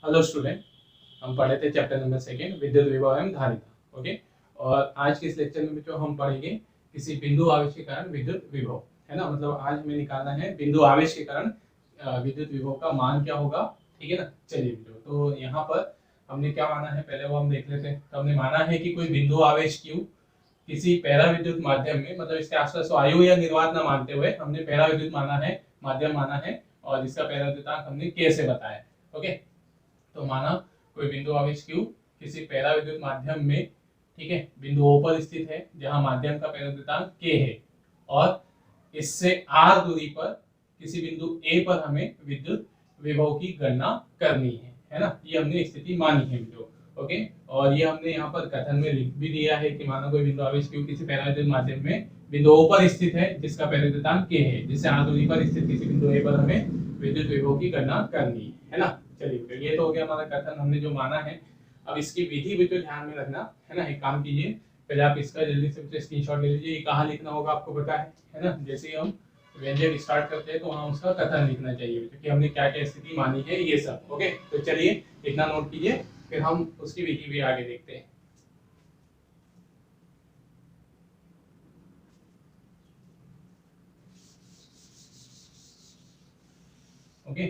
Hello student, हम पढ़े थे चैप्टर नंबर 2 विद्युत विभव एवं धारिता। ओके। और आज के इस लेक्चर में जो हम पढ़ेंगे किसी बिंदु आवेश के कारण विद्युत विभव, है ना। मतलब आज हमें निकालना है बिंदु आवेश के कारण विद्युत विभव का मान क्या होगा। ठीक है ना। चलिए तो यहाँ पर हमने क्या माना है पहले वो हम देख लेते हैं। तो हमने माना है कि कोई बिंदु आवेश Q किसी पैरा विद्युत माध्यम में, मतलब इसके आसपास वायु या निर्वात न मानते हुए हमने पैरा विद्युत माना है, माध्यम माना है, और इसका पैरा विद्युतांक हमने K से बताया। ओके। तो माना कोई बिंदु आवेश Q किसी पैरा विद्युत माध्यम में, ठीक है, बिंदु O पर स्थित है जहां माध्यम का पैरा विद्युतांक K है, और इससे r दूरी पर किसी बिंदु A पर हमें विद्युत विभव की गणना करनी है ना। ये हमने स्थिति मानी है जो। ओके। और ये हमने यहाँ पर कथन में लिख भी दिया है कि माना कोई बिंदु आवेश Q किसी पैरा विद्युत माध्यम में बिंदु O पर स्थित है जिसका पैरा विद्युतांक K है, जिससे r दूरी पर स्थित किसी बिंदु A पर हमें विद्युत विभव की गणना करनी है ना। चलिए ये तो हो गया हमारा कथन, हमने जो माना है। अब इसकी विधि भी तो ध्यान में रखना है ना। एक काम कीजिए, पहले आप इसका जल्दी से स्क्रीनशॉट ले लीजिए। ये कहाँ लिखना होगा आपको पता है ना। जैसे ही हम व्यंजक स्टार्ट करते हैं तो वहाँ उसका कथन लिखना चाहिए क्योंकि हमने क्या क्या स्थिति मानी है ये सब। ओके। तो चलिए इतना नोट कीजिए, फिर हम उसकी विधि भी आगे देखते हैं। ओके।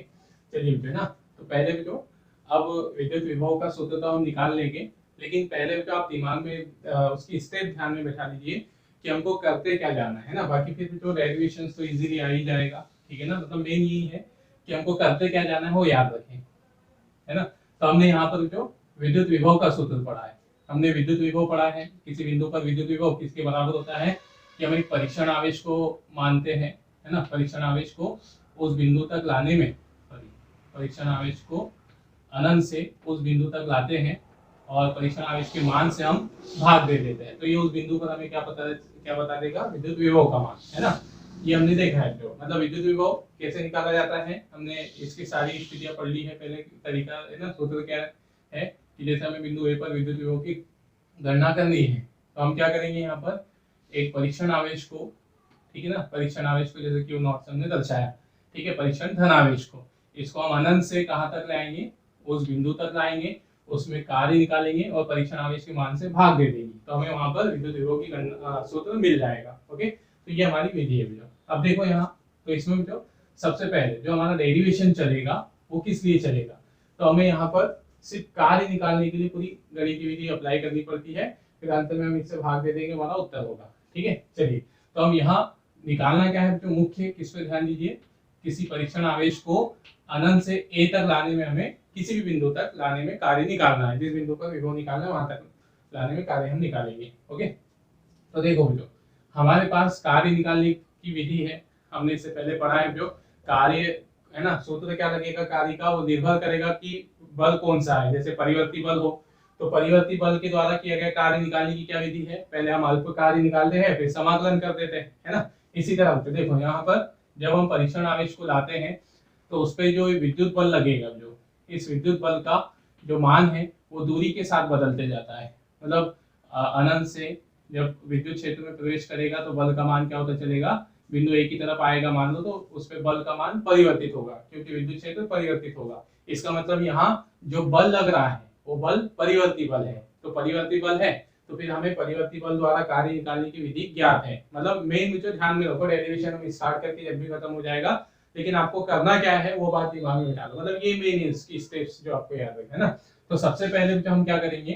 चलिए बेटा ना, तो पहले भी तो अब विद्युत विभव का सूत्र तो हम निकाल लेंगे, लेकिन पहले तो आप दिमाग में उसकी स्टेप ध्यान में बैठा लीजिए कि हमको करते क्या जाना है ना। बाकी फिर तो डेरिवेशन तो इजीली आ ही जाएगा। ठीक है ना। मतलब मेन यही है कि हमको करते क्या जाना है वो याद रखें, है ना। तो हमने यहाँ पर जो विद्युत विभव का सूत्र पढ़ा है, हमने विद्युत विभव पढ़ा है। किसी बिंदु पर विद्युत विभव किसके बराबर होता है कि हम एक परीक्षण आवेश को मानते हैं, है ना। परीक्षण आवेश को उस बिंदु तक लाने में, परीक्षण आवेश को अनंत से उस बिंदु तक लाते हैं और परीक्षण आवेश के मान से हम भाग दे देते हैं। तो ये उस बिंदु पर हमें क्या बता देगा, विद्युत विभव का मान, है ना। ये हमने देखा है। जो मतलब विद्युत विभव कैसे निकाला जाता है, हमने इसकी सारी स्थितियां पढ़ ली है। पहले तरीका है ना, सूत्र क्या है कि जैसे हमें बिंदु ए पर विद्युत विभव की गणना करनी है तो हम क्या करेंगे, यहाँ पर एक परीक्षण आवेश को, ठीक है ना, परीक्षण आवेश को जैसे Q नॉट ने दर्शाया, ठीक है, परीक्षण धन आवेश को, इसको हम अनंत से कहाँ तक लाएंगे, उस बिंदु तक लाएंगे, उसमें कार्य निकालेंगे और परीक्षण आवेश के मान से भाग दे देंगे, तो हमें वहां पर विद्युत विभव की सूत्र मिल जाएगा। ओके। तो ये हमारी विधि है भैया। अब देखो यहाँ, तो इसमें जो सबसे पहले जो हमारा डेरिवेशन चलेगा वो किस लिए चलेगा, तो हमें यहाँ पर सिर्फ कार्य निकालने के लिए पूरी गणित की विधि अप्लाई करनी पड़ती है, फिर अंत में हम इससे भाग दे देंगे, हमारा उत्तर होगा। ठीक है। चलिए तो हम यहाँ निकालना क्या है, जो मुख्य किस पे ध्यान दीजिए, किसी परीक्षण आवेश को अनंत से ए तक लाने में, हमें किसी भी बिंदु तक लाने में कार्य निकालना है। जिस बिंदु पर विभव निकालना है वहां तक लाने में कार्य हम निकालेंगे। ओके। तो देखो जो हमारे पास कार्य निकालने की विधि है, हमने इससे पहले पढ़ा है। जो कार्य है ना, सूत्र क्या लगेगा कार्य का, वो निर्भर करेगा कि बल कौन सा है। जैसे परिवर्ती बल हो तो परिवर्ती बल के द्वारा किया गया कार्य निकालने की क्या विधि है, पहले हम अल्प कार्य निकालते हैं फिर समाकलन कर देते हैं, है ना। इसी तरह पे देखो यहाँ पर जब हम परीक्षण आवेश को लाते हैं तो उस पर जो विद्युत बल लगेगा, जो इस विद्युत बल का जो मान है वो दूरी के साथ बदलते जाता है। मतलब अनंत से जब विद्युत क्षेत्र में प्रवेश करेगा तो बल का मान क्या होता चलेगा, बिंदु ए की तरफ आएगा मान लो तो उस पर बल का मान परिवर्तित होगा क्योंकि विद्युत क्षेत्र परिवर्तित होगा। इसका मतलब यहाँ जो बल लग रहा है वो बल परिवर्ती बल है। तो परिवर्ती बल है तो फिर हमें परिवर्ती बल द्वारा कार्य निकालने की विधि ज्ञात है। मतलब मेन जो ध्यान में रखो, डेरिवेशन हम स्टार्ट करके जब भी खत्म हो जाएगा, लेकिन आपको करना क्या है वो बात दिमाग में बिठा लो। मतलब ये मेन इसकी स्टेप्स जो आपको याद रखना है ना। तो सबसे पहले तो हम क्या करेंगे,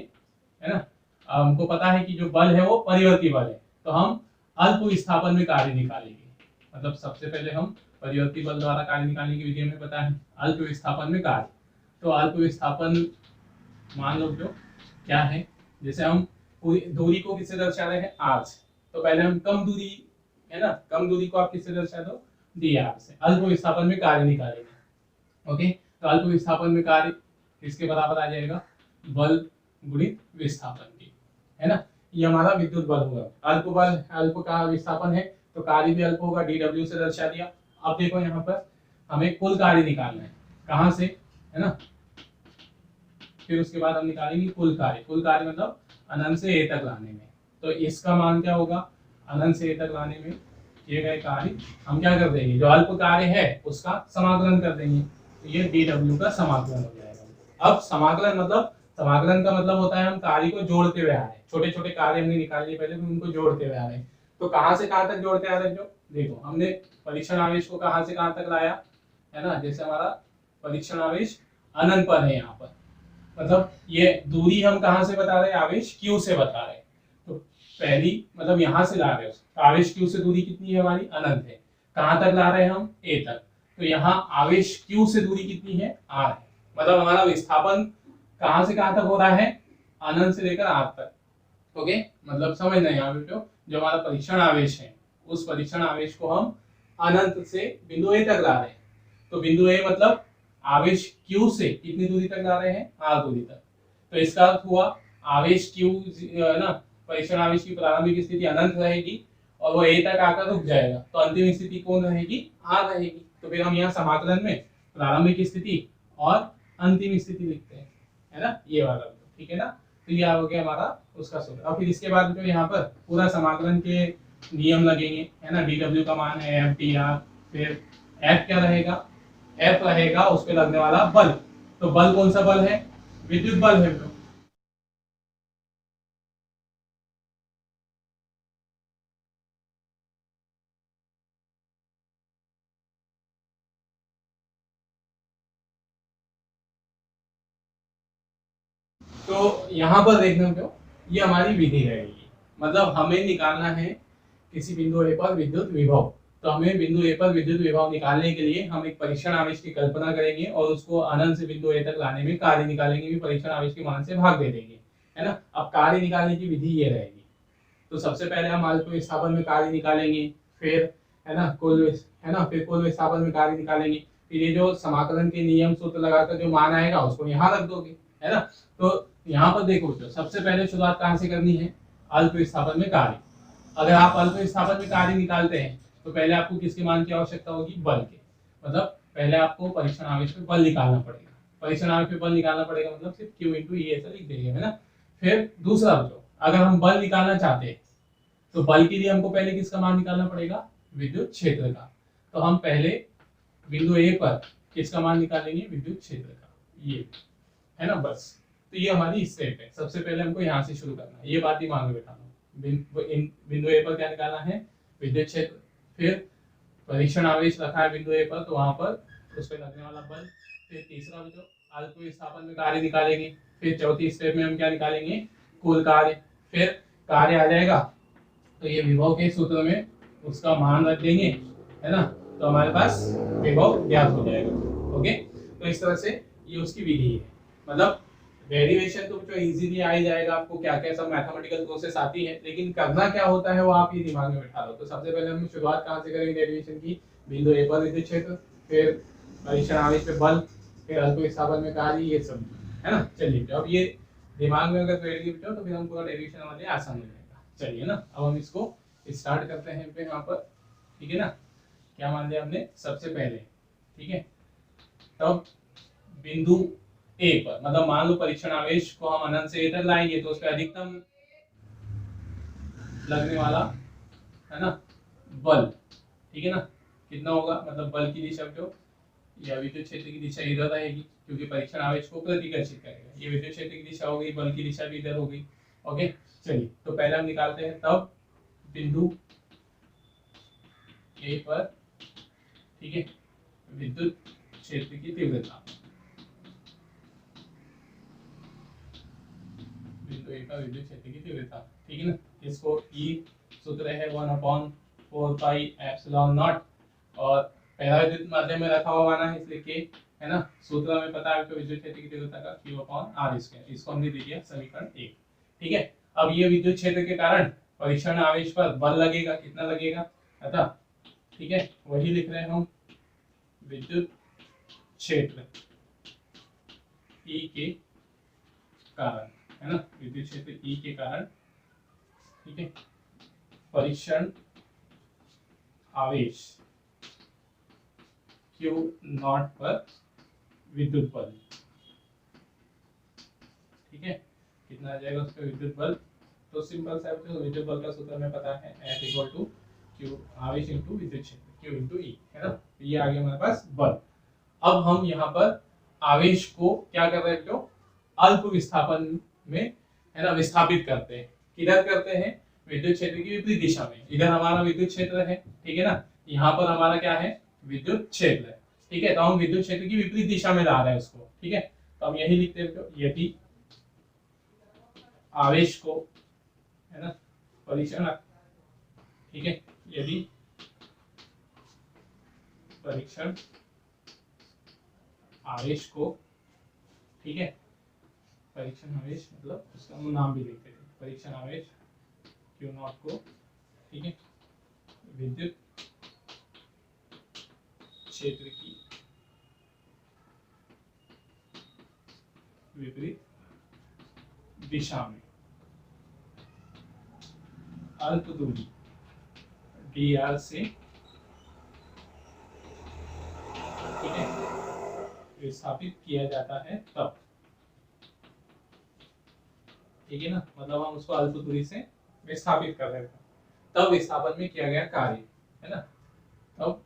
है ना, हमको पता है कि जो बल है वो परिवर्ती बल है, तो हम अल्प विस्थापन में कार्य निकालेंगे। मतलब सबसे पहले हम परिवर्ती बल द्वारा कार्य निकालने की विधि हमें पता है, अल्प विस्थापन में कार्य। तो अल्प विस्थापन मान लो जो क्या है, जैसे हम पूरी दूरी को किससे दर्शा रहे हैं, आर से, तो पहले हम कम दूरी, है ना, कम दूरी को आप किससे दर्शा दो, डी आर से, अल्प विस्थापन में कार्य निकालेंगे। ओके। तो अल्प विस्थापन में कार्य किसके बराबर आ जाएगा, बल गुणित विस्थापन की, है ना। ये हमारा विद्युत बल होगा। अल्प बल, अल्प का विस्थापन है तो कार्य भी अल्प होगा, डी डब्ल्यू से दर्शा दिया। अब देखो यहाँ पर हमें कुल कार्य निकालना है, कहाँ से, है ना, फिर उसके बाद हम निकालेंगे कुल कार्य। कुल कार्य मतलब अनंत से ए तक लाने में, तो इसका मान क्या होगा, अनंत से ए तक लाने में किए गए कार्य हम क्या कर देंगे, जो अल्प कार्य है उसका समाकलन कर देंगे, तो ये डी डब्ल्यू का समाकलन हो जाएगा। अब समाकलन का मतलब होता है हम कार्य को जोड़ते हुए आ रहे हैं, छोटे छोटे कार्य हमने निकाल लिए पहले, फिर उनको जोड़ते हुए आ रहे हैं। तो कहां से कहां तक जोड़ते आ रहे हैं? जो देखो हमने परीक्षण आवेश को कहां से कहां तक लाया है ना, जैसे हमारा परीक्षण आवेश अनंत पर है यहाँ पर, मतलब ये दूरी हम कहां से बता रहे हैं? आवेश Q से बता रहे हैं। तो पहली मतलब यहां से ला रहे हैं, आवेश Q से दूरी कितनी है हमारी? अनंत है। कहां तक ला रहे हैं हम? A तक। तो यहाँ आवेश Q से दूरी कितनी है? R है। मतलब हमारा विस्थापन कहां से कहां तक हो रहा है? अनंत से लेकर R तक। ओके, मतलब समझना यहाँ पे जो हमारा परीक्षण आवेश है, उस परीक्षण आवेश को हम अनंत से बिंदु A तक ला रहे हैं। तो बिंदु A मतलब आवेश Q से कितनी दूरी तक ला रहे हैं? R दूरी तक। तो इसका अर्थ हुआ आवेश Q ना, परीक्षण आवेश की प्रारंभिक स्थिति अनंत रहेगी और वो A तक आकर रुक जाएगा, तो अंतिम स्थिति कौन रहेगी? R रहेगी। तो फिर हम यहाँ समाकलन में प्रारंभिक स्थिति और अंतिम स्थिति लिखते हैं, है ना, ये वाला। ठीक है ना, तो ये हो गया हमारा उसका सूत्र। और फिर इसके बाद जो यहाँ पर पूरा समाकलन के नियम लगेंगे, है ना, dw का मान है F/dr, फिर F क्या रहेगा? F रहेगा उस पे लगने वाला बल। तो बल कौन सा बल है? विद्युत बल है। तो यहाँ पर देखना क्यों, ये हमारी विधि रहेगी, मतलब हमें निकालना है किसी बिंदु ए पर विद्युत विभव। तो हमें बिंदु ए पर विद्युत विभव निकालने के लिए हम एक परीक्षण आवेश की कल्पना करेंगे और उसको अनंत से बिंदु ए तक लाने में कार्य निकालेंगे भी, परीक्षण आवेश के मान से भाग दे देंगे, है ना। अब कार्य निकालने की विधि ये रहेगी। तो सबसे पहले हम अल्प विस्थापन में कार्य निकालेंगे, फिर है ना फिर कुल विस्थापन में कार्य निकालेंगे, फिर ये जो समाकलन के नियम सूत्र लगाकर जो मान आएगा उसको यहाँ रख दोगे, है ना। तो यहाँ पर देखो बच्चों, सबसे पहले शुरुआत कहाँ से करनी है? अल्प विस्थापन में कार्य। अगर आप अल्प विस्थापन में कार्य निकालते हैं तो पहले आपको किसके मान की आवश्यकता होगी? बल के। मतलब पहले आपको परीक्षण आवेश पे बल निकालना पड़ेगा। परीक्षण आवेश पे बल निकालना पड़ेगा मतलब सिर्फ Q × E ऐसा लिख देंगे, है ना। फिर दूसरा बच्चों, अगर हम बल निकालना चाहते हैं तो बल के लिए हमको पहले किसका मान निकालना पड़ेगा? विद्युत क्षेत्र का। तो हम पहले बिंदु ए पर किसका मान निकालेंगे? विद्युत क्षेत्र का, ये, है ना, बस। तो ये हमारी स्टेप है। सबसे पहले हमको यहाँ से शुरू करना है, ये बात दिमाग में बैठाना। बिंदु ए पर क्या निकालना है? विद्युत क्षेत्र। फिर परीक्षण आवेश रखा है बिंदु ए पर, तो वहां पर उस पर लगने वाला बल। फिर तीसरा जो अल्प विस्थापन में कार्य निकालेंगे। फिर चौथी स्टेप में हम क्या निकालेंगे? कुल कार्य। फिर कार्य आ जाएगा तो ये विभव के सूत्र में उसका मान रख देंगे, है ना, तो हमारे पास विभव ज्ञात हो जाएगा। ओके, तो इस तरह से ये उसकी विधि है। मतलब डेरिवेशन तो जो इजीली आ ही जाएगा, आपको क्या क्या सब मैथमेटिकल प्रोसेस आती है, लेकिन करना क्या होता है वो आप ये दिमाग में बैठा लो। तो सबसे पहले हम शुरुआत कहाँ से करेंगे डेरिवेशन की? बिंदु ए पर विद्युत क्षेत्र, फिर परीक्षण आवेश पे बल, फिर अल्प विस्थापन में कार्य, ये सब, है ना। चलिए, अब ये दिमाग में अगर बैठ गई तो फिर हम पूरा डेरिवेशन हमारे आसान हो जाएगा। चलिए ना, अब हम इसको स्टार्ट करते हैं पे यहाँ पर। ठीक है ना, क्या मान लिया हमने सबसे पहले? ठीक है, तब बिंदु ए पर, मतलब मान लो परीक्षण आवेश को हम अनंत से ए तक लाएंगे तो उस पर अधिकतम लगने वाला, है ना, बल, ठीक है ना, कितना होगा? मतलब बल की दिशा जो, या विद्युत क्षेत्र की दिशा इधर रहेगी क्योंकि परीक्षण आवेश को प्रतिकर्षित करेगा। ये विद्युत क्षेत्र की दिशा हो गई, बल की दिशा भी इधर हो गई। ओके, चलिए, तो पहले हम निकालते हैं तब बिंदु ए पर, ठीक है, विद्युत क्षेत्र की तीव्रता। बिंदु ए पर विद्युत क्षेत्र की तीव्रता, ठीक है ना। इसको E सूत्र है 1/4πε0, और पहला विद्युत माध्यम में रखा हुआ माना है इसलिए के, है ना। सूत्र हमें पता है विद्युत क्षेत्र की तीव्रता का Q/R²। इसको हमने दे दिया समीकरण 1। ठीक है, अब ये विद्युत क्षेत्र के कारण परीक्षण आवेश पर बल लगेगा, कितना लगेगा? अतः ठीक है, वही लिख रहे हैं हम, विद्युत क्षेत्र E के कारण, है ना, विद्युत क्षेत्र E के कारण, ठीक है, परीक्षण आवेश Q0 पर विद्युत बल, ठीक है, कितना आ जाएगा उस पर विद्युत बल? तो सिंपल सा है, विद्युत बल का सूत्र हमें पता है, F = Q, आवेश इंटू विद्युत क्षेत्र, Q × E, है ना। ये आ गया हमारे पास बल। अब हम यहाँ पर आवेश को क्या कर रहे हैं जो अल्प विस्थापन में, है ना, विस्थापित करते हैं। किधर करते हैं? विद्युत क्षेत्र की विपरीत दिशा में। इधर हमारा विद्युत क्षेत्र है, ठीक है ना, यहाँ पर हमारा क्या है? विद्युत क्षेत्र है, ठीक है। तो हम विद्युत क्षेत्र की विपरीत दिशा में ला रहे हैं उसको, ठीक है। तो हम यही लिखते हैं यदि आवेश को, है ना, परीक्षण, ठीक है, यदि परीक्षण आवेश को, ठीक है, परीक्षण आवेश मतलब उसका हम नाम भी लिखते थे, परीक्षण आवेश Q नॉट को, ठीक है, विद्युत क्षेत्र की विपरीत दिशा में अल्प दूरी dr से, ठीक है, विस्थापित किया जाता है तब, ठीक है ना, मतलब हम उसको अल्प दूरी से विस्थापित कर रहे थे, तब विस्थापन में किया गया कार्य, है ना, तब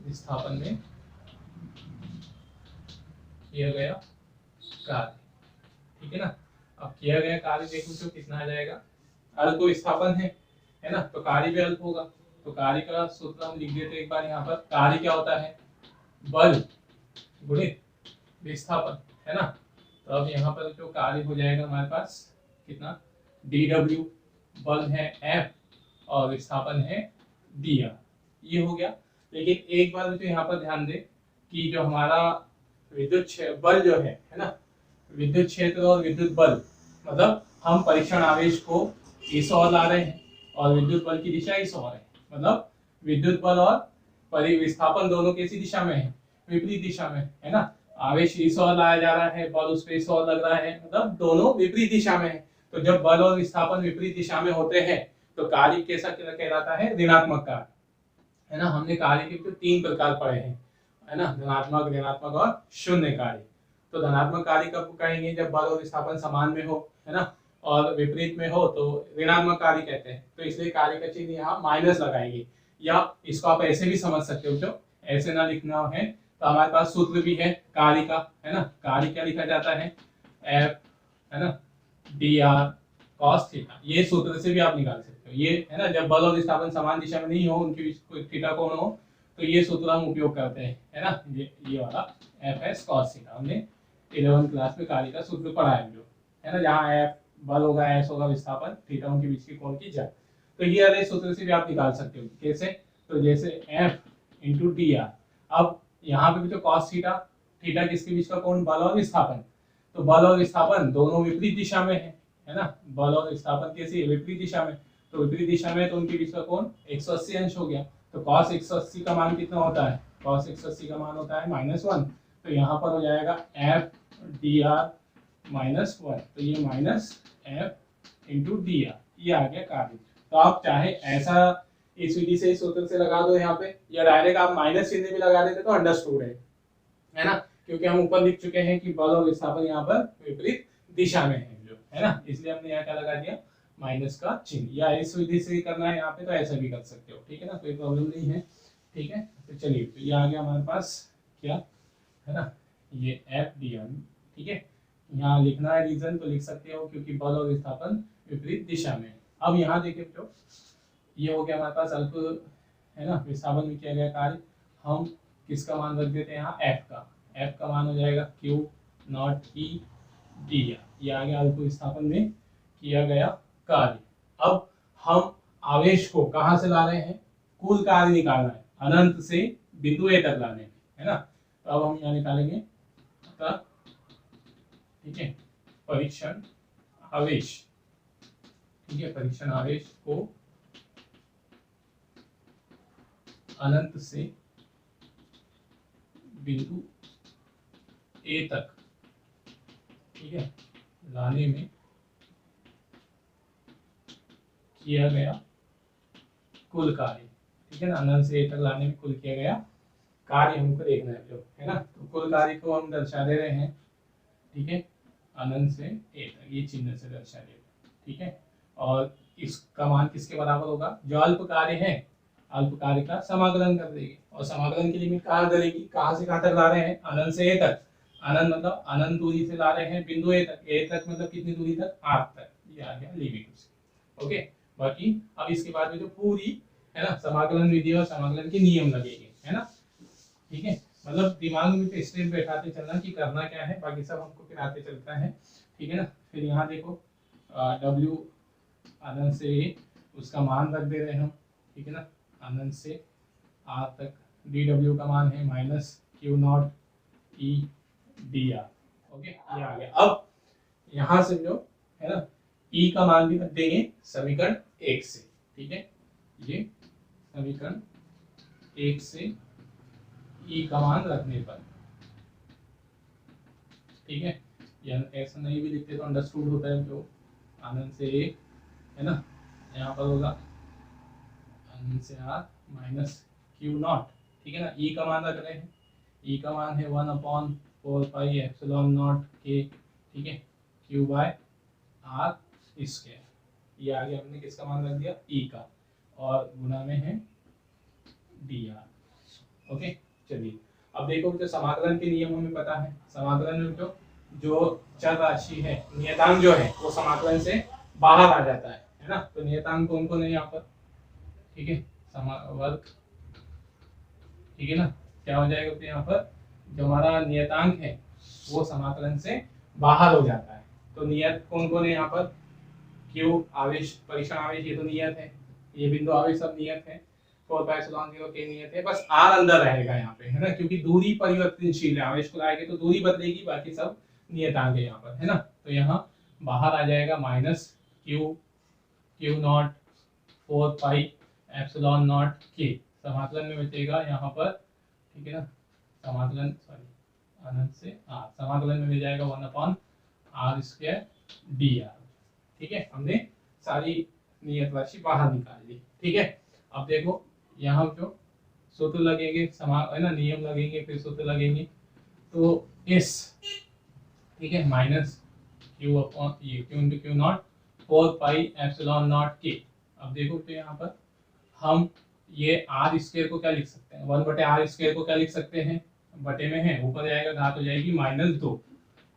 विस्थापन में किया गया कार्य, ठीक है ना। अब किया गया कार्य देखो तो कितना आ जाएगा? अल्प विस्थापन है ना, तो कार्य भी अल्प होगा। तो कार्य का सूत्र हम लिख देते एक बार यहाँ पर। कार्य क्या होता है? बल गुणित विस्थापन, है ना। तो अब यहाँ पर जो कार्य हो जाएगा हमारे पास कितना? dw, बल है F और विस्थापन है dr, ये हो गया। लेकिन एक बार जो यहाँ पर ध्यान दे कि जो हमारा विद्युत बल जो है ना, विद्युत क्षेत्र और विद्युत बल, मतलब हम परीक्षण आवेश को इस ओर ला रहे हैं और विद्युत बल की दिशा इस ओर है, मतलब विद्युत बल और परिविस्थापन दोनों कैसी दिशा में है? विपरीत दिशा में, है ना। आवेश इस ओर लाया जा रहा है, बल उस पे इस ओर लग रहा है, मतलब दोनों विपरीत दिशा में है। तो जब बल और विस्थापन विपरीत दिशा में होते हैं तो कार्य कैसा कहलाता है? ऋणात्मक कार्य, है ना। हमने कार्य के तो 3 प्रकार पढ़े हैं, है ना, धनात्मक, ऋणात्मक और शून्य कार्य। तो धनात्मक कार्य कब कहेंगे? जब बल और विस्थापन समान में हो, है ना, और विपरीत में हो तो ऋणात्मक कार्य कहते हैं। तो इसलिए कार्य का चिन्ह यहाँ माइनस लगाएंगे, या इसको आप ऐसे भी समझ सकते हो, जो ऐसे ना लिखना है तो हमारे पास सूत्र भी है कार्य का, है ना। कार्य क्या लिखा जाता है? F, है ना, dr cos थीटा। ये सूत्र से भी आप निकाल सकते हो, ये, है ना, जब बल और विस्थापन समान दिशा में नहीं हो, उनके बीच कोई थीटा कोण हो, तो ये सूत्र हम उपयोग करते हैं, है ना, ये वाला Fs cos थीटा। हमने 11th क्लास में कार्य का सूत्र पढ़ा है जो, है ना, जहाँ F बल होगा, S होगा विस्थापन, थीटा उनके बीच के कोण की ज्या। तो ये वाले सूत्र से भी आप निकाल सकते हो। कैसे? तो जैसे F इंटू dr, अब यहाँ पे भी तो cos थीटा, थीटा किसके बीच का कोण? बल और विस्थापन। तो बल और विस्थापन दोनों विपरीत दिशा में है ना। बल और विस्थापन कैसी है? विपरीत दिशा में। तो विपरीत दिशा में तो उनके बीच का कोण 180 अंश हो गया। तो cos 180 का मान कितना होता है? cos 180 का मान होता है -1। तो यहाँ पर हो जाएगा F dr -1, तो ये -F इंटू dr, ये आ गया कार्य। तो आप चाहे ऐसा इस विधि से, इस सूत्र से लगा दो यहाँ पे, या डायरेक्ट आप माइनस चिन्ह भी लगा देते तो अंडरस्टूड है ना, क्योंकि हम ऊपर लिख चुके हैं कि बल और विस्थापन यहाँ पर विपरीत दिशा में है जो, है ना, इसलिए हमने यहाँ क्या लगा दिया? माइनस का चिन्ह। या इस विधि से करना है यहाँ पे तो ऐसा भी कर सकते हो, ठीक है ना, कोई प्रॉब्लम नहीं है, ठीक है। तो चलिए, तो ये आ गया हमारे पास क्या, है ना, ये F dr, ठीक है। यहाँ लिखना है रीजन तो लिख सकते हो, क्योंकि बल और विस्थापन विपरीत दिशा में। अब यहाँ देखिए तो ये हो गया हमारे पास अल्प, है ना, विस्थापन में किया गया कार्य। हम किसका मान रख देते हैं यहाँ? F का मान हो जाएगा Q नॉट E dr, ये आ गया अल्प विस्थापन में किया गया कार्य। अब हम आवेश को कहाँ से ला रहे हैं? कुल कार्य निकालना है, अनंत से बिंदु A तक लाने में, है ना। तो अब हम यहाँ निकालेंगे, ठीक है, परीक्षण आवेश, ठीक है, परीक्षण आवेश को अनंत से बिंदु A तक, ठीक है, लाने में किया गया कुल कार्य, ठीक है ना। अनंत से A तक लाने में कुल किया गया कार्य हमको देखना है जो, है ना। तो कुल कार्य को हम दर्शा दे रहे हैं, ठीक है, अनंत से A तक, ये चिन्ह से दर्शा दे रहे हैं, ठीक है। और इसका मान किसके बराबर होगा? जो अल्प कार्य है, अल्प कार्य का समाकलन कर देगी, और समाकलन की लिमिट कहाँ करेगी, कहाँ से कहाँ तक ला रहे हैं, अनंत से ए तक। अनंत मतलब अनंत दूरी से ला रहे हैं बिंदु ए तक, ए तक मतलब कितनी दूरी तक, आर तक, ये आ गया लिमिट उसकी। ओके, बाकी अब इसके बाद में जो पूरी है ना समाकलन विधि और समाकलन के नियम लगेंगे, है ना। ठीक है, मतलब दिमाग में स्टेप बैठाते चलना कि करना क्या है, बाकी सब हमको फिर आते चलता है। ठीक है ना। फिर यहाँ देखो W अनंत से A, उसका मान रख दे रहे हैं हम। ठीक है ना, अनंत से R तक dW का मान है minus q not E D R. Okay, ये आ गया। अब यहाँ से जो है ना E का मान भी रख देंगे समीकरण 1 से। ठीक है, ये समीकरण 1 से E का मान रखने पर, ठीक है, या ऐसा नहीं भी लिखते तो अंडरस्टूड होता है, जो अनंत से A है ना, यहाँ पर होगा अनंत से R माइनस क्यू नॉट। ठीक है ना, E का मान रख रहे हैं, E का मान है 1/4 पाई एप्सिलॉन नॉट के। ठीक है, क्यू बाय आर स्क्वायर, ये आगे हमने किसका मान रख दिया, E का, और गुना में है डी आर। ओके, चलिए अब देखो जो समाकलन के नियम हमें पता है, समाकलन में जो चर राशि है, नियतांक जो है वो समाकलन से बाहर आ जाता है ना। तो नियतांक कौन कौन है यहाँ पर, ठीक है, वर्ग। ठीक है ना, क्या हो जाएगा तो यहाँ पर जो हमारा नियतांक है वो समाकलन से बाहर हो जाता है। तो नियत कौन कौन है यहाँ पर, क्यू आवेश, परीक्षण आवेश, ये तो नियत है, ये बिंदु आवेश सब नियत है, 4πε0 के नियत है, बस आर अंदर रहेगा यहाँ पे, है ना, क्योंकि दूरी परिवर्तनशील है, आवेश को लाएंगे तो दूरी बदलेगी, बाकी सब नियतांक है यहाँ पर, है ना। तो यहाँ बाहर आ जाएगा माइनस क्यू नॉट 4πε0 के, समाकलन में बचेगा यहाँ पर। ठीक है ना, समाकलन सॉरी अनंत से आर, समाकलन में मिल जाएगा 1/r² dr। ठीक है, हमने सारी नियत राशि बाहर निकाल ली। ठीक है, अब देखो यहाँ जो सूत्र लगेंगे, है ना, नियम लगेंगे, फिर सूत्र लगेंगे। तो इस, ठीक है, माइनस क्यू अपॉन ये क्यू इंटू क्यू नॉट 4πε0 के। अब देखो तो यहाँ पर हम ये आर स्क्वायर को क्या लिख सकते हैं, 1/r² को क्या लिख सकते हैं, बटे में है, ऊपर जाएगा घात हो जाएगी -2,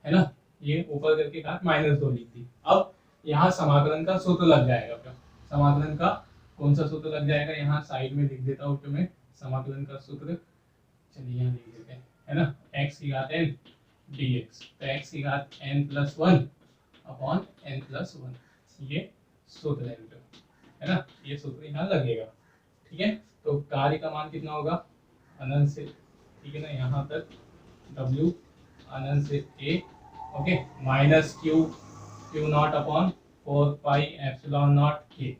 है ना, ये ऊपर करके घात -2 लिख दी। अब यहाँ समाकलन का सूत्र लग जाएगा, फिर समाकलन का कौन सा सूत्र लग जाएगा, यहाँ साइड में लिख देता हूँ मैं समाकलन का सूत्र। चलिए यहाँ लिख देते हैं, है ना, x की घात n dx, तो x की घात n+1 अपॉन n+1, ये सूत्र है ना, ये सूत्र यहाँ लगेगा। ठीक है, तो कार्य का मान कितना होगा, अनंत से, ठीक है ना, यहाँ तक W अनंत से A, okay, minus q naught upon 4πε0 के।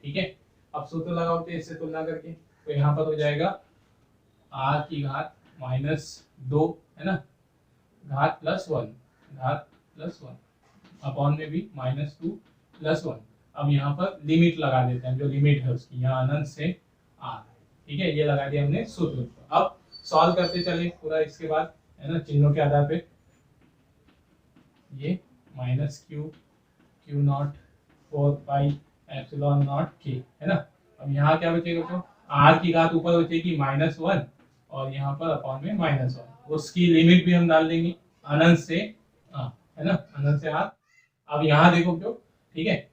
ठीक है, अब सूत्र लगाओ तो इससे तुलना करके, तो यहाँ पर हो जाएगा r की घात -2, है ना, घात +1 अपॉन में भी -2 +1। अब यहाँ पर लिमिट लगा देते हैं, जो लिमिट है उसकी, यहाँ अनंत से r। ठीक है, ये लगा दिया हमने सूत्र। अब सॉल्व करते चले पूरा, इसके बाद, है ना, चिन्हों के आधार पे, ये माइनस क्यू नॉट 4πε0 के, है ना। अब यहाँ क्या बचेगा बच्चों, r की घात ऊपर बचेगी -1 और यहाँ पर अपॉन में -1, उसकी लिमिट भी हम डाल देंगे अनंत से r, है ना, अनंत से r। अब यहाँ देखो बच्चों, ठीक है,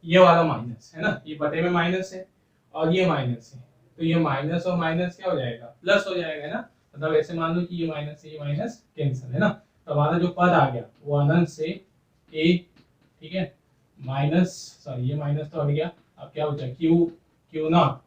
ये वाला माइनस है ना, ये बटे में माइनस है और ये माइनस है, तो ये माइनस और माइनस क्या हो जाएगा, प्लस हो जाएगा, है ना। मतलब ऐसे मान लो कि ये माइनस से ये माइनस कैंसिल, है ना। तो हमारा जो पद आ गया वो अनंत से a, ठीक है, ये माइनस तो हट गया, अब क्या बचा, क्यू नॉट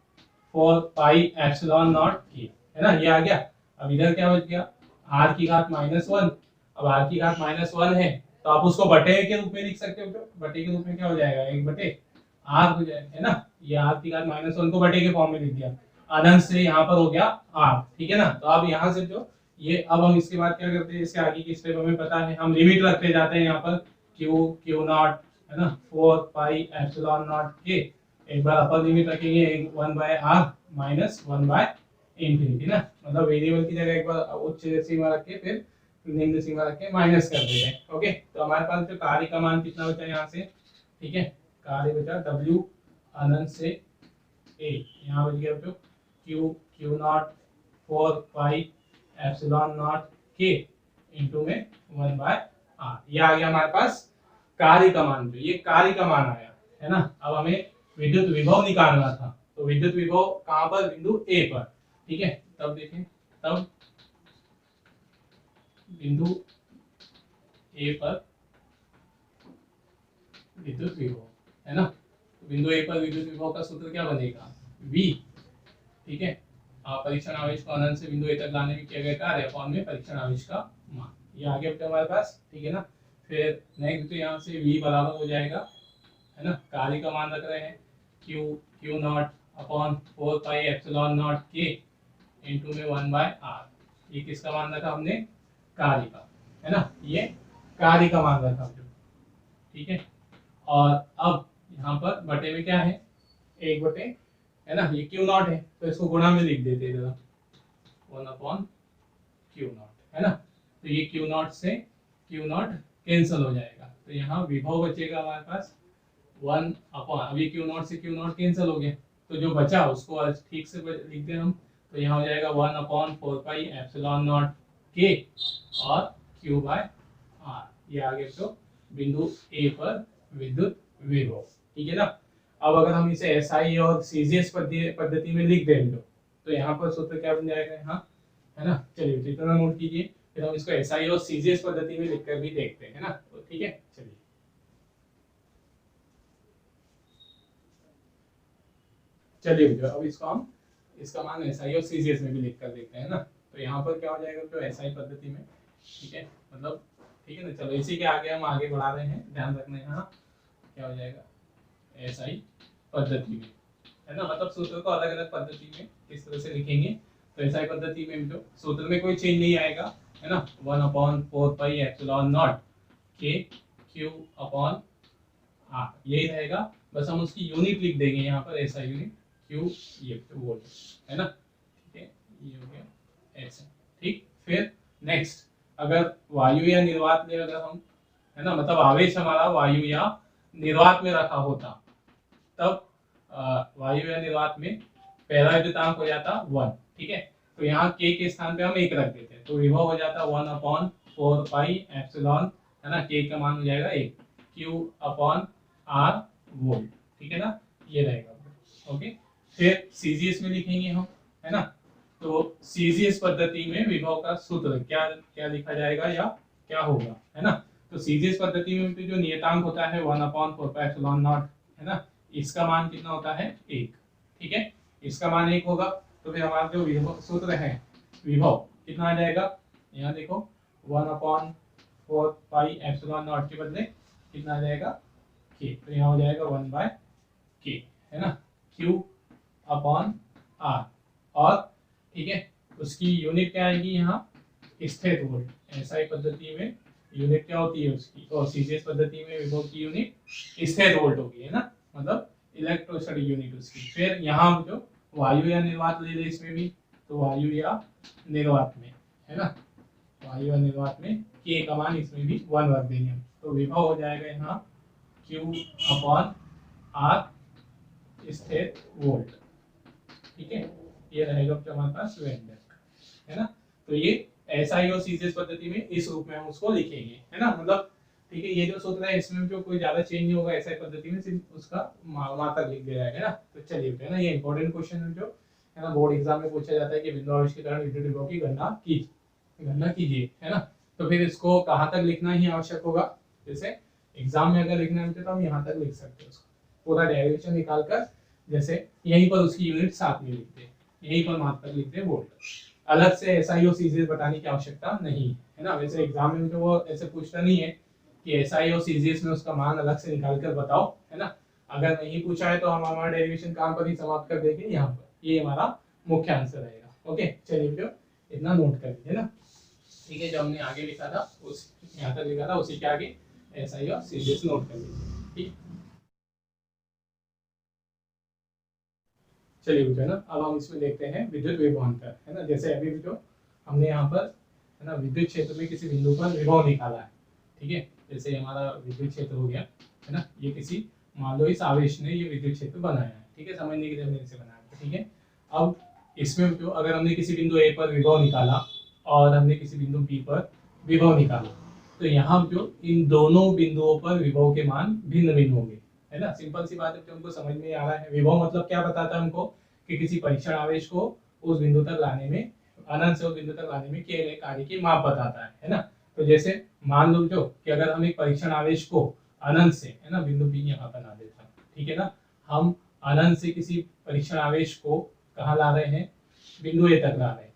4πε0 के, है ना, ये आ गया। अब इधर क्या बच गया, r की घात -1, अब r की घात -1 है तो आप उसको बटे के रूप में लिख सकते हो, बटे के रूप में क्या हो जाएगा, 1/r हो जाएगा, है ना। ये r की घात -1 को बटे के फॉर्म में लिख दिया, अनंत से यहाँ पर हो गया r, ठीक है ना। तो अब यहाँ से जो ये, अब हम इसके बाद क्या करते हैं, इसके आगे की स्टेप हमें पता है, हम लिमिट रखते जाते हैं यहाँ पर क्यू नॉट, है ना, 4πε0 के, एक बार अपर लिमिट रखेंगे 1/r -1/∞, ना, मतलब वेरिएबल की जगह एक बार उच्च सीमा रख के फिर निम्न सीमा रख के माइनस कर देते हैं। ओके, तो हमारे पास जो कार्य का मान कितना बचा यहाँ से, ठीक है, कार्य बचा W अनंत से ए, यहाँ बच गया बच्चों Q Q naught 4 pi epsilon naught के इंटू में 1/r। ये आ गया हमारे पास कार्य का मान, जो ये कार्य का मान आया है ना। अब हमें विद्युत विभव निकालना था, तो विद्युत विभव कहाँ पर, बिंदु ए पर, ठीक है। तब देखें, तब बिंदु ए पर विद्युत विभव, है ना। तो बिंदु ए पर विद्युत विभव का सूत्र क्या बनेगा, V, ठीक है। परीक्षण आवेश को अनंत से बिंदु ए तक लाने में किया गया कार्य अपॉन में परीक्षण आवेश का मान, ये आगे बेटा हमारे पास, ठीक है ना। फिर नेक्स्ट तो यहाँ से V बराबर हो जाएगा, है ना, कार्य का मान रख रहे हैं Q naught upon 4 pi epsilon naught के इंटू में 1/r। ये किसका मान रखा हमने, कार्य का, है ना, ये कार्य का मान रखा जो, ठीक है। और अब यहाँ पर बटे में क्या है, 1 बटे, है ना, ये क्यू नॉट है तो इसको गुणा में लिख देते हैं, 1/क्यू नॉट, है ना। तो ये क्यू नॉट से क्यू नॉट कैंसिल हो जाएगा, तो यहाँ विभव बचेगा हमारे पास 1 अपॉन, अभी क्यू नॉट से क्यू नॉट कैंसिल हो गया, तो जो बचा उसको ठीक से लिख दें हम, तो यहाँ हो जाएगा 1/4 पाई एप्सिलॉन नॉट के और q/r। ये आ गया तो बिंदु ए पर विद्युत विभव, ठीक है ना। अब अगर हम इसे एसआई और सीजीएस पद्धति में लिख दें तो यहाँ पर सूत्र क्या बन जाएगा यहाँ, है ना। चलिए तो इतना नोट कीजिए, फिर हम इसको एसआई और सीजीएस पद्धति में लिखकर भी देखते हैं, है ना। तो ठीक है, चलिए अब इसको हम, इसका मान एसआई और सीजीएस में भी लिख कर देखते हैं ना। तो यहाँ पर क्या हो जाएगा तो एसआई पद्धति में, ठीक है, मतलब ठीक है ना। चलो इसी के आगे हम आगे बढ़ा रहे हैं, ध्यान रखना है यहाँ क्या हो जाएगा एसआई पद्धति में, है ना। मतलब सूत्र को अलग अलग पद्धति में किस तरह से लिखेंगे, तो एसआई पद्धति में जो सूत्र में कोई चेंज नहीं आएगा, है ना। 1/4 पाई एप्सिलॉन नॉट के q/r यही रहेगा, बस हम उसकी यूनिट लिख देंगे यहाँ पर, एसआई यूनिट क्यू, ये वोल्ट, है ना, ठीक है। ये हो गया ऐसा, ठीक। फिर नेक्स्ट, अगर वायु या निर्वात में अगर हम, है ना, मतलब आवेश हमारा वायु या निर्वात में रखा होता, तब वायु या निर्वात में पहला विद्युतांक हो जाता 1, ठीक है। तो यहाँ के स्थान पे हम 1 रख देते हैं, तो विभव हो जाता 1/4 पाई एप्सिलॉन, है ना, के का मान हो जाएगा 1, q/r वोल्ट, ठीक है ना, ये रहेगा, ओके। फिर सीजीएस में लिखेंगे हम, है ना। तो सीजीएस पद्धति में विभव का सूत्र क्या क्या लिखा जाएगा या क्या होगा, है ना। तो सीजीएस पद्धति में जो नियतांक होता है 1/4 पाई एप्सिलॉन नॉट, है ना, इसका मान कितना होता है 1, ठीक है। इसका मान 1 होगा, तो फिर हमारा जो विभव सूत्र है विभव कितना आ जाएगा, यहाँ देखो 1/4 पाई एप्सिलॉन नॉट के बदले कितना आ जाएगा के, तो यहाँ हो जाएगा 1/k, है ना, q/r। और ठीक है, उसकी यूनिट क्या आएगी यहाँ, स्थिर वोल्ट। एसआई पद्धति में यूनिट क्या होती है उसकी, और सीजीएस पद्धति में विभव की यूनिट स्थिर वोल्ट होगी, है ना, मतलब इलेक्ट्रोस्टैटिक यूनिट उसकी। फिर यहाँ जो वायु या निर्वात ले ले इसमें भी, तो वायु या निर्वात में, है ना, वायु या निर्वात में के का मान इसमें भी 1 रख देंगे हम, तो विभव हो जाएगा यहाँ q/r स्थिर वोल्ट, ठीक है। ये रहेगा हमारे पास व्यंजक, है ना। तो ये एसआई और सीजीएस पद्धति में इस रूप में हम उसको लिखेंगे, है ना, मतलब ठीक है। ये जो सूत्र है इसमें जो कोई ज्यादा चेंज नहीं होगा, एसआई पद्धति में सिर्फ उसका मात्रा लिख दिया जाएगा, है ना। तो चलिए, है ना, ये इंपॉर्टेंट क्वेश्चन है जो, है ना, बोर्ड एग्जाम में पूछा जाता है कि बिंदु आवेश के कारण विद्युत विभव की गणना कीजिए, है ना। तो फिर इसको कहाँ तक लिखना ही आवश्यक होगा, जैसे एग्जाम में अगर लिखना है तो हम यहाँ तक लिख सकते हैं, उसको पूरा डेरिवेशन निकाल कर, जैसे यहीं पर उसकी यूनिट साथ में लिखते हैं, यहीं पर मात्रा लिखते हैं वोल्ट, अलग से एसआई और सीजीएस बताने की आवश्यकता नहीं है ना। वैसे एग्जाम में तो वो ऐसे पूछता नहीं है कि एसआई और सीजीएस में उसका मान अलग से निकाल कर बताओ, है ना। अगर नहीं पूछा है तो हम हमारा डेरिवेशन काम पर ही समाप्त कर देंगे यहाँ पर, ये हमारा मुख्य आंसर रहेगा, ओके। चलिए जो इतना नोट कर लीजिए ना, ठीक है। जो हमने आगे लिखा था उस यहाँ तक लिखा था, उसी के आगे एसआई और सीजीएस नोट कर लीजिए, ठीक। चलिए बेटा ना, अब हम इसमें देखते हैं विद्युत विभवांतर, है ना। जैसे अभी भी जो हमने यहाँ पर, है ना, विद्युत क्षेत्र में किसी बिंदु पर विभव निकाला है, ठीक है। जैसे हमारा विद्युत क्षेत्र हो गया, है ना, ये किसी, मान लो इस आवेश ने ये विद्युत क्षेत्र बनाया है, ठीक है, समझने के लिए हमने इसे बनाया, ठीक है। अब इसमें जो अगर हमने किसी बिंदु ए पर विभव निकाला और हमने किसी बिंदु बी पर विभव निकाला, तो यहाँ जो इन दोनों बिंदुओं पर विभव के मान भिन्न भिन्न होंगे, है ना। सिंपल सी बात है, हमको समझ में आ रहा है। विभव मतलब क्या बताता है हमको, कि किसी परीक्षण आवेश को उस बिंदु तक लाने में, अनंत से उस बिंदु तक लाने में किए गए कार्य की माप बताता है ना। तो जैसे मान लो जो कि अगर हम एक परीक्षण आवेश को अनंत से, है ना, बिंदु बी यहाँ बना देता हूँ, ठीक है ना, हम अनंत से किसी परीक्षण आवेश को कहाँ ला रहे हैं, बिंदु ए तक ला रहे हैं।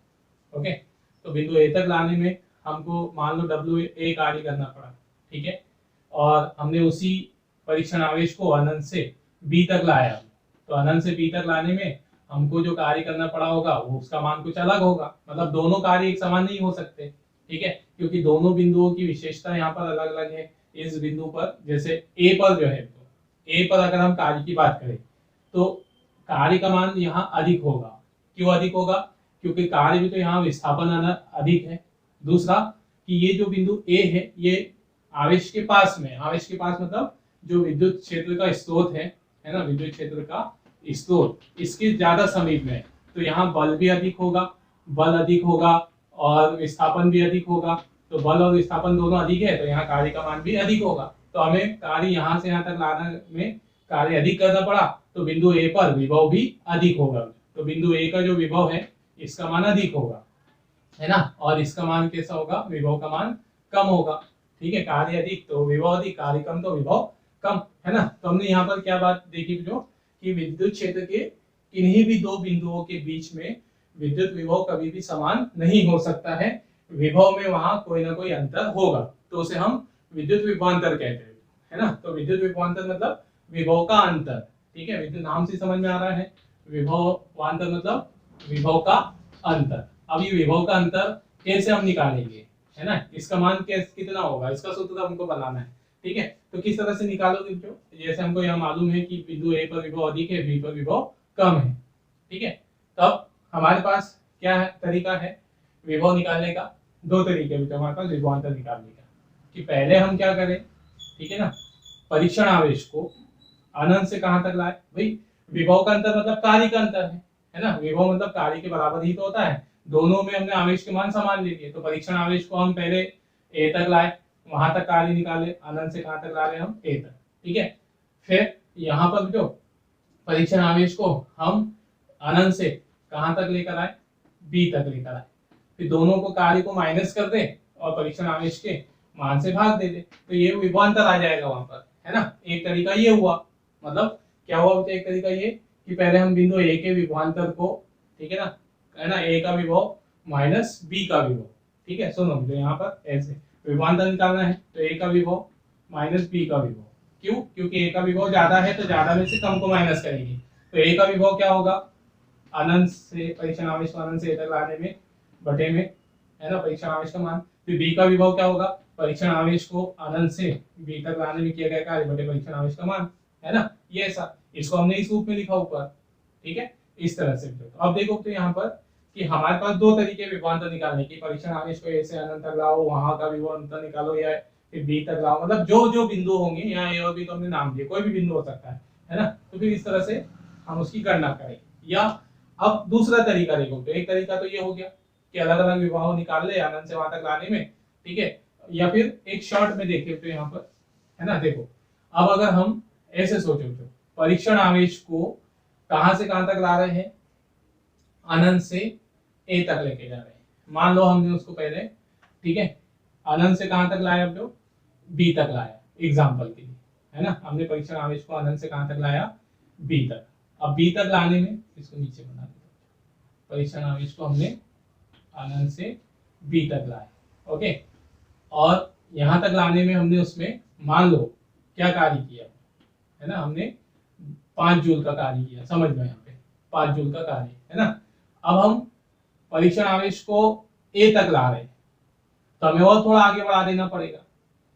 ओके, तो बिंदु ए तक लाने में हमको मान लो WA कार्य करना पड़ा, ठीक है, और हमने उसी परीक्षण आवेश को अनंत से बी तक लाया, तो अनंत से बी तक लाने में हमको जो कार्य करना पड़ा होगा वो उसका मान कुछ अलग होगा, मतलब दोनों कार्य एक समान नहीं हो सकते, ठीक है, क्योंकि दोनों बिंदुओं की विशेषता यहाँ पर अलग अलग है। इस बिंदु पर जैसे ए पर जो है, तो ए पर अगर हम कार्य की बात करें तो कार्य का मान यहाँ अधिक होगा। क्यों अधिक होगा, क्योंकि कार्य भी तो यहाँ विस्थापन अधिक है। दूसरा कि ये जो बिंदु ए है ये आवेश के पास में, आवेश के पास मतलब जो विद्युत क्षेत्र का स्रोत है ना, विद्युत क्षेत्र का स्रोत इसके ज्यादा समीप में, तो यहाँ बल भी अधिक होगा, बल अधिक होगा और विस्थापन भी अधिक होगा। तो बल और विस्थापन दोनों अधिक है, तो यहाँ कार्य का मान भी अधिक होगा। तो हमें कार्य यहाँ से यहाँ तक लाने में कार्य अधिक करना पड़ा, तो बिंदु ए पर विभव भी अधिक होगा। तो बिंदु ए का जो विभव है इसका मान अधिक होगा, है ना, और इसका मान कैसा होगा, विभव का मान कम होगा, ठीक है। कार्य अधिक तो विभव अधिक, कार्य कम तो विभव कम, है ना। तो हमने यहाँ पर क्या बात देखी जो, कि विद्युत क्षेत्र के किन्हीं भी दो बिंदुओं के बीच में विद्युत विभव कभी भी समान नहीं हो सकता है, विभव में वहां कोई ना कोई अंतर होगा, तो उसे हम विद्युत विभवांतर कहते हैं, है ना। तो विद्युत विभवांतर मतलब विभव का अंतर, ठीक है, विद्युत नाम से समझ में आ रहा है। विभवांतर मतलब विभव का अंतर। अब ये विभव का अंतर कैसे हम निकालेंगे, है ना, इसका मान कितना होगा, इसका सूत्र हमको बनाना है, ठीक है। तो किस तरह से निकालोगे, जो जैसे हमको यहाँ मालूम है कि बिंदु ए पर विभव अधिक है, बी पर विभव कम है, ठीक है। तब हमारे पास क्या है, तरीका है विभव निकालने का, दो तरीके हैं हमारे पास विभवांतर निकालने का। कि पहले हम क्या करें, ठीक है ना, परीक्षण आवेश को अनंत से कहां तक लाए, भाई विभव का अंतर मतलब कार्य का अंतर है ना, विभव मतलब कार्य के बराबर ही तो होता है। दोनों में हमने आवेश के मान समान ले लिए, तो परीक्षण आवेश को हम पहले ए तक लाए, वहां तक कार्य निकाले, अनंत से कहां तक ला रहे हम, ए तक, ठीक है। फिर यहाँ पर जो परीक्षण आवेश को हम अनंत से कहां तक लेकर आए, बी तक लेकर आए, फिर दोनों को कार्य को माइनस कर दे और परीक्षण आवेश के मान से भाग दे दे, तो ये विभवांतर आ जाएगा वहां पर, है ना। एक तरीका ये हुआ, मतलब क्या हुआ, एक तरीका ये कि पहले हम बिंदु ए के विभवांतर को, ठीक है ना, ए का विभव माइनस बी का विभव, ठीक है। सुनो, मुझे यहाँ पर ऐसे विभवांतर निकालना है, तो ए का विभव माइनस बी का विभव, क्यों, क्योंकि ए का विभव ज्यादा है तो ज्यादा में से कम को माइनस करेंगे, तो ए का विभव क्या होगा, अनंत से परीक्षण आवेश को अनंत से ए तक लाने में बटे में, है ना, परीक्षण आवेश का मान। फिर बी का विभव क्या होगा, परीक्षण आवेश को अनंत से बी तक लाने में किया गया कार्य बटे परीक्षण आवेश का मान, है ना। ये ऐसा, इसको हमने इस रूप में लिखा ऊपर, ठीक है, इस तरह से। तो अब देखो तो यहाँ पर कि हमारे पास दो तरीके विभवांतर निकालने की, परीक्षण आवेश को ए से अनंत तक लाओ, वहां का विभवांतर निकालो, या फिर बी तक लाओ, मतलब जो जो बिंदु होंगे, यहाँ ए और बी तो हमने नाम दिए, कोई भी बिंदु हो सकता है ना। तो फिर इस तरह से हम उसकी गणना करें। या अब दूसरा तरीका देखो, तो एक तरीका तो ये हो गया कि अलग अलग विभव निकाल ले अनंत से वहां तक लाने में, ठीक है। या फिर एक शॉर्ट में देखे तो यहाँ पर, है ना, देखो अब अगर हम ऐसे सोचो तो परीक्षण आवेश को कहां से कहां तक ला रहे हैं, अनंत से ए तक लेके जा रहे हैं। मान लो हमने उसको पहले, ठीक है, अनंत से कहां तक लाया, जो बी तक लाया एग्जाम्पल के लिए, है ना, हमने परीक्षण आवेश को अनंत से कहां तक लाया, बी तक। अब बी तक लाने में, इसको नीचे बना देते, परीक्षण आवेश को हमने अनंत से बी तक लाया, ओके, और यहां तक लाने में हमने उसमें मान लो क्या कार्य किया, है ना, हमने 5 जूल का कार्य किया, समझ लो यहाँ पे 5 जूल का कार्य, है ना। अब हम परीक्षण आवेश को ए तक ला रहे हैं, तो हमें और थोड़ा आगे बढ़ा देना पड़ेगा,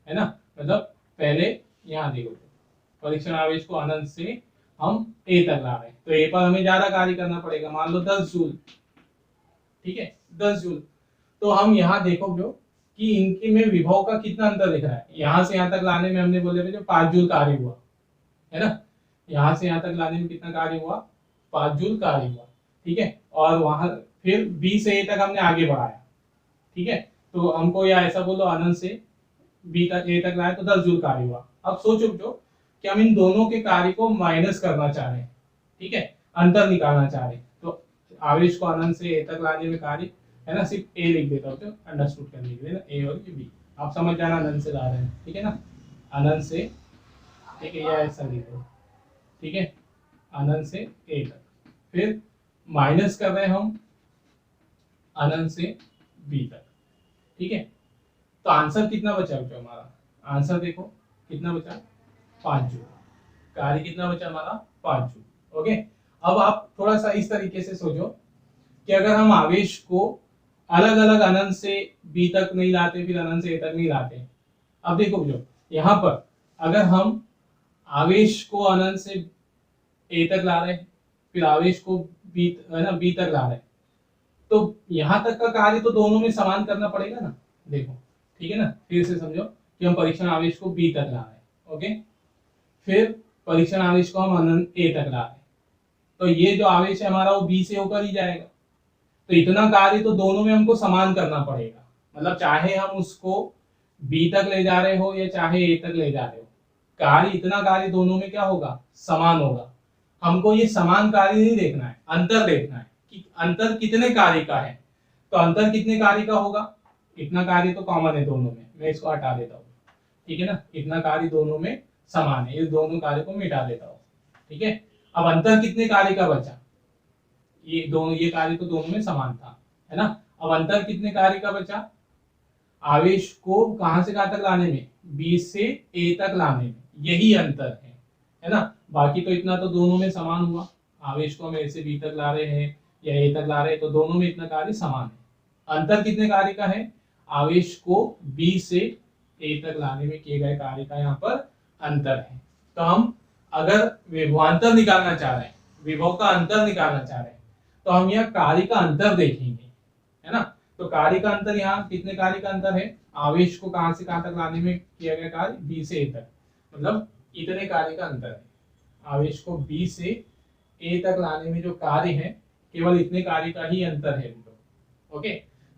है ना, मतलब पहले यहाँ देखो, परीक्षण आवेश को अनंत से हम ए तक ला रहे हैं, तो ए पर हमें ज्यादा कार्य करना पड़ेगा, मान लो 10 जूल, ठीक है, 10 जूल। तो हम यहाँ देखो जो कि इनके में विभव का कितना अंतर दिख रहा है, यहाँ से यहाँ तक लाने में हमने बोले जो 5 जूल कार्य हुआ, है ना, यहाँ से यहाँ तक लाने में कितना कार्य हुआ, 5 जूल कार्य हुआ, ठीक है। और वहां फिर बी से ए तक हमने आगे बढ़ाया, ठीक है। तो हमको या ऐसा बोलो अनंत से बी तक ए तक लाए तो 10 जूल कार्य हुआ। अब सोचो जो कि हम इन दोनों के कार्य को माइनस करना चाह रहे हैं, ठीक है, अंतर निकालना चाह रहे हैं। तो आवेश को अनंत से ए तक लाने में कार्य है ना, सिर्फ ए लिख देता हूँ तो अंडरस्टूड करने के लिए ना, ए और बी आप समझ जाना अनंत से ला रहे हैं, ठीक है ना, अनंत से, ठीक है, या ऐसा लिख दो, ठीक है, अनंत से ए तक, फिर माइनस कर रहे हैं हम अनंत से बी तक, ठीक है। तो आंसर कितना बचा बचा हमारा, आंसर देखो कितना बचा, 5 जूल। कार्य कितना बचा हमारा, 5 जूल। ओके, अब आप थोड़ा सा इस तरीके से सोचो कि अगर हम आवेश को अलग अलग अनंत से बी तक नहीं लाते, फिर अनंत से ए तक नहीं लाते। अब देखो जो यहाँ पर अगर हम आवेश को अनंत से ए तक ला रहे हैं, फिर आवेश को बी है ना बी तक ला रहे हैं, तो यहाँ तक का कार्य तो दोनों में समान करना पड़ेगा ना। देखो, ठीक है ना, फिर से समझो कि हम परीक्षण आवेश को बी तक ला रहे हैं, ओके, फिर परीक्षण आवेश को हम अनंत ए तक ला रहे हैं, तो ये जो आवेश है हमारा वो बी से होकर ही जाएगा। तो इतना कार्य तो दोनों में हमको समान करना पड़ेगा, मतलब चाहे हम उसको बी तक ले जा रहे हो या चाहे ए तक ले जा रहे हो, कार्य इतना कार्य दोनों में क्या होगा, समान होगा। हमको ये समान कार्य नहीं देखना है, अंतर देखना है कि अंतर कितने कार्य का है। तो अंतर कितने कार्य का होगा, इतना कार्य तो कॉमन है दोनों में, मैं इसको हटा देता हूँ, ठीक है ना, इतना कार्य दोनों में समान है, इस दोनों कार्य को मिटा देता हूँ, ठीक है। अब अंतर कितने कार्य का बचा, ये दोनों, ये कार्य तो दोनों में समान था, है ना। अब अंतर कितने कार्य का बचा, आवेश को कहां से कहां तक लाने में, बी से ए तक लाने में, यही अंतर है ना। बाकी तो इतना तो दोनों में समान हुआ, आवेश को हम ए से बी तक ला रहे हैं या ए तक ला रहे हैं, तो दोनों में इतना कार्य समान है। अंतर कितने कार्य का है, आवेश को बी से ए तक लाने में किए गए कार्य का यहाँ पर अंतर है। तो हम अगर विभवांतर निकालना चाह रहे हैं, विभव का अंतर निकालना चाह रहे हैं, तो हम यहाँ कार्य का अंतर देखेंगे, है ना। तो कार्य का अंतर यहाँ कितने कार्य का अंतर है, आवेश को कहां से कहां तक लाने में किया गया कार्य, बी से ए तक, मतलब इतने कार्य का अंतर है। आवेश को बी से ए तक लाने में जो कार्य है, केवल इतने कार्य का ही अंतर है। ओके,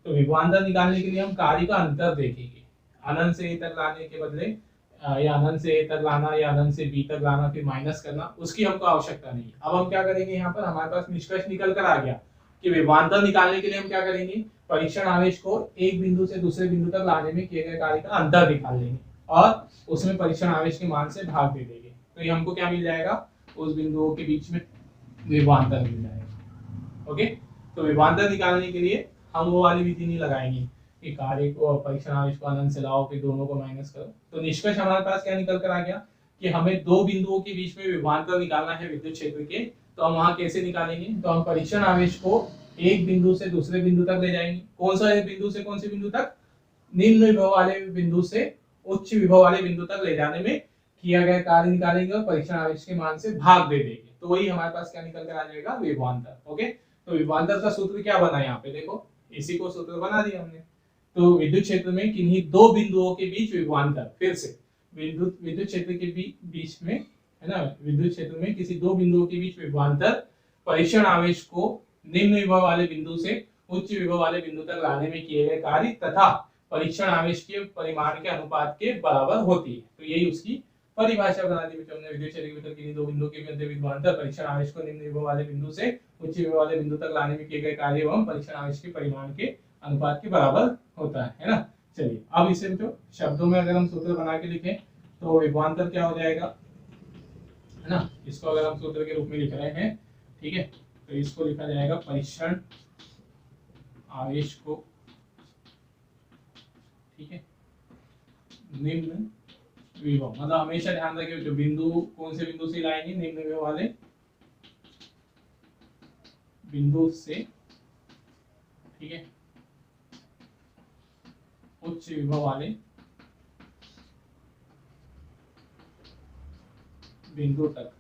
तो विभवांतर निकालने के लिए हम कार्य का अंतर देखेंगे। अनंत से ए तक लाने के बदले या अनंत से ए तक लाना या अनंत से बी तक लाना फिर माइनस करना, उसकी हमको आवश्यकता नहीं है। अब हम क्या करेंगे, यहाँ पर हमारे पास निष्कर्ष निकल कर आ गया कि विभवांतर निकालने के लिए हम क्या करेंगे, परीक्षण आवेश को एक बिंदु से दूसरे बिंदु तक लाने में किए गए कार्य का अंतर निकाल लेंगे और उसमें परीक्षण आवेश के मान से भाग दे देंगे, तो ये हमको क्या मिल जाएगा, उस बिंदुओं के बीच में विभवांतर मिल जाएगा। ओके, तो विभवांतर निकालने के लिए हम वो वाली विधि नहीं लगाएंगे कि कार्य को परीक्षण आवेश को अनंत से लाओ फिर दोनों को माइनस करो। तो निष्कर्ष हमारे पास क्या निकल कर आ गया कि हमें दो बिंदुओं के बीच में विभवांतर निकालना है विद्युत क्षेत्र के। तो हम वहां कैसे निकालेंगे, तो हम परीक्षण आवेश को एक बिंदु से दूसरे बिंदु तक ले जाएंगे। कौन सा बिंदु से कौन से बिंदु तक, निम्न विभव वाले बिंदु से उच्च विभव वाले बिंदु तक ले जाने में किया गया कार्य निकालेंगे और परीक्षण आवेश के मान से भाग दे देंगे। तो वही हमारे पास क्या निकल कर आ जाएगा, विभवांतर। ओके, तो विभवांतर का सूत्र क्या बना यहाँ पे, देखो इसी को सूत्र बना दिया हमने। तो विद्युत क्षेत्र में किन्हीं दो बिंदुओं के बीच विभवांतर, फिर से विद्युत क्षेत्र के बीच में, है ना, विद्युत क्षेत्र में किसी दो बिंदुओं के बीच विभवांतर परीक्षण आवेश को निम्न विभव वाले बिंदु से उच्च विभव वाले बिंदु तक लाने में किए गए कार्य तथा परीक्षण आवेश के परिमाण के अनुपात के बराबर होती है। तो यही उसकी परिभाषा बना दी हमने। विद्युत क्षेत्र के भीतर किन्हीं दो बिंदुओं के मध्य विभवांतर परीक्षण आवेश को निम्न विभव वाले बिंदु से उच्च विभव वाले बिंदु तक लाने में किए गए कार्य एवं परीक्षण आवेश के परिमाण के अनुपात के बराबर होता है ना। चलिए अब इसे जो शब्दों में अगर हम सूत्र बना के लिखें तो विभवांतर क्या हो जाएगा, है ना, इसको अगर हम सूत्र के रूप में लिख रहे हैं, ठीक है, तो इसको लिखा जाएगा परीक्षण आवेश को, ठीक है, निम्न विभव, मतलब हमेशा ध्यान रखिए जो बिंदु कौन से बिंदु से लाएंगे, निम्न विभव वाले बिंदु से, ठीक है, उच्च विभव वाले बिंदु तक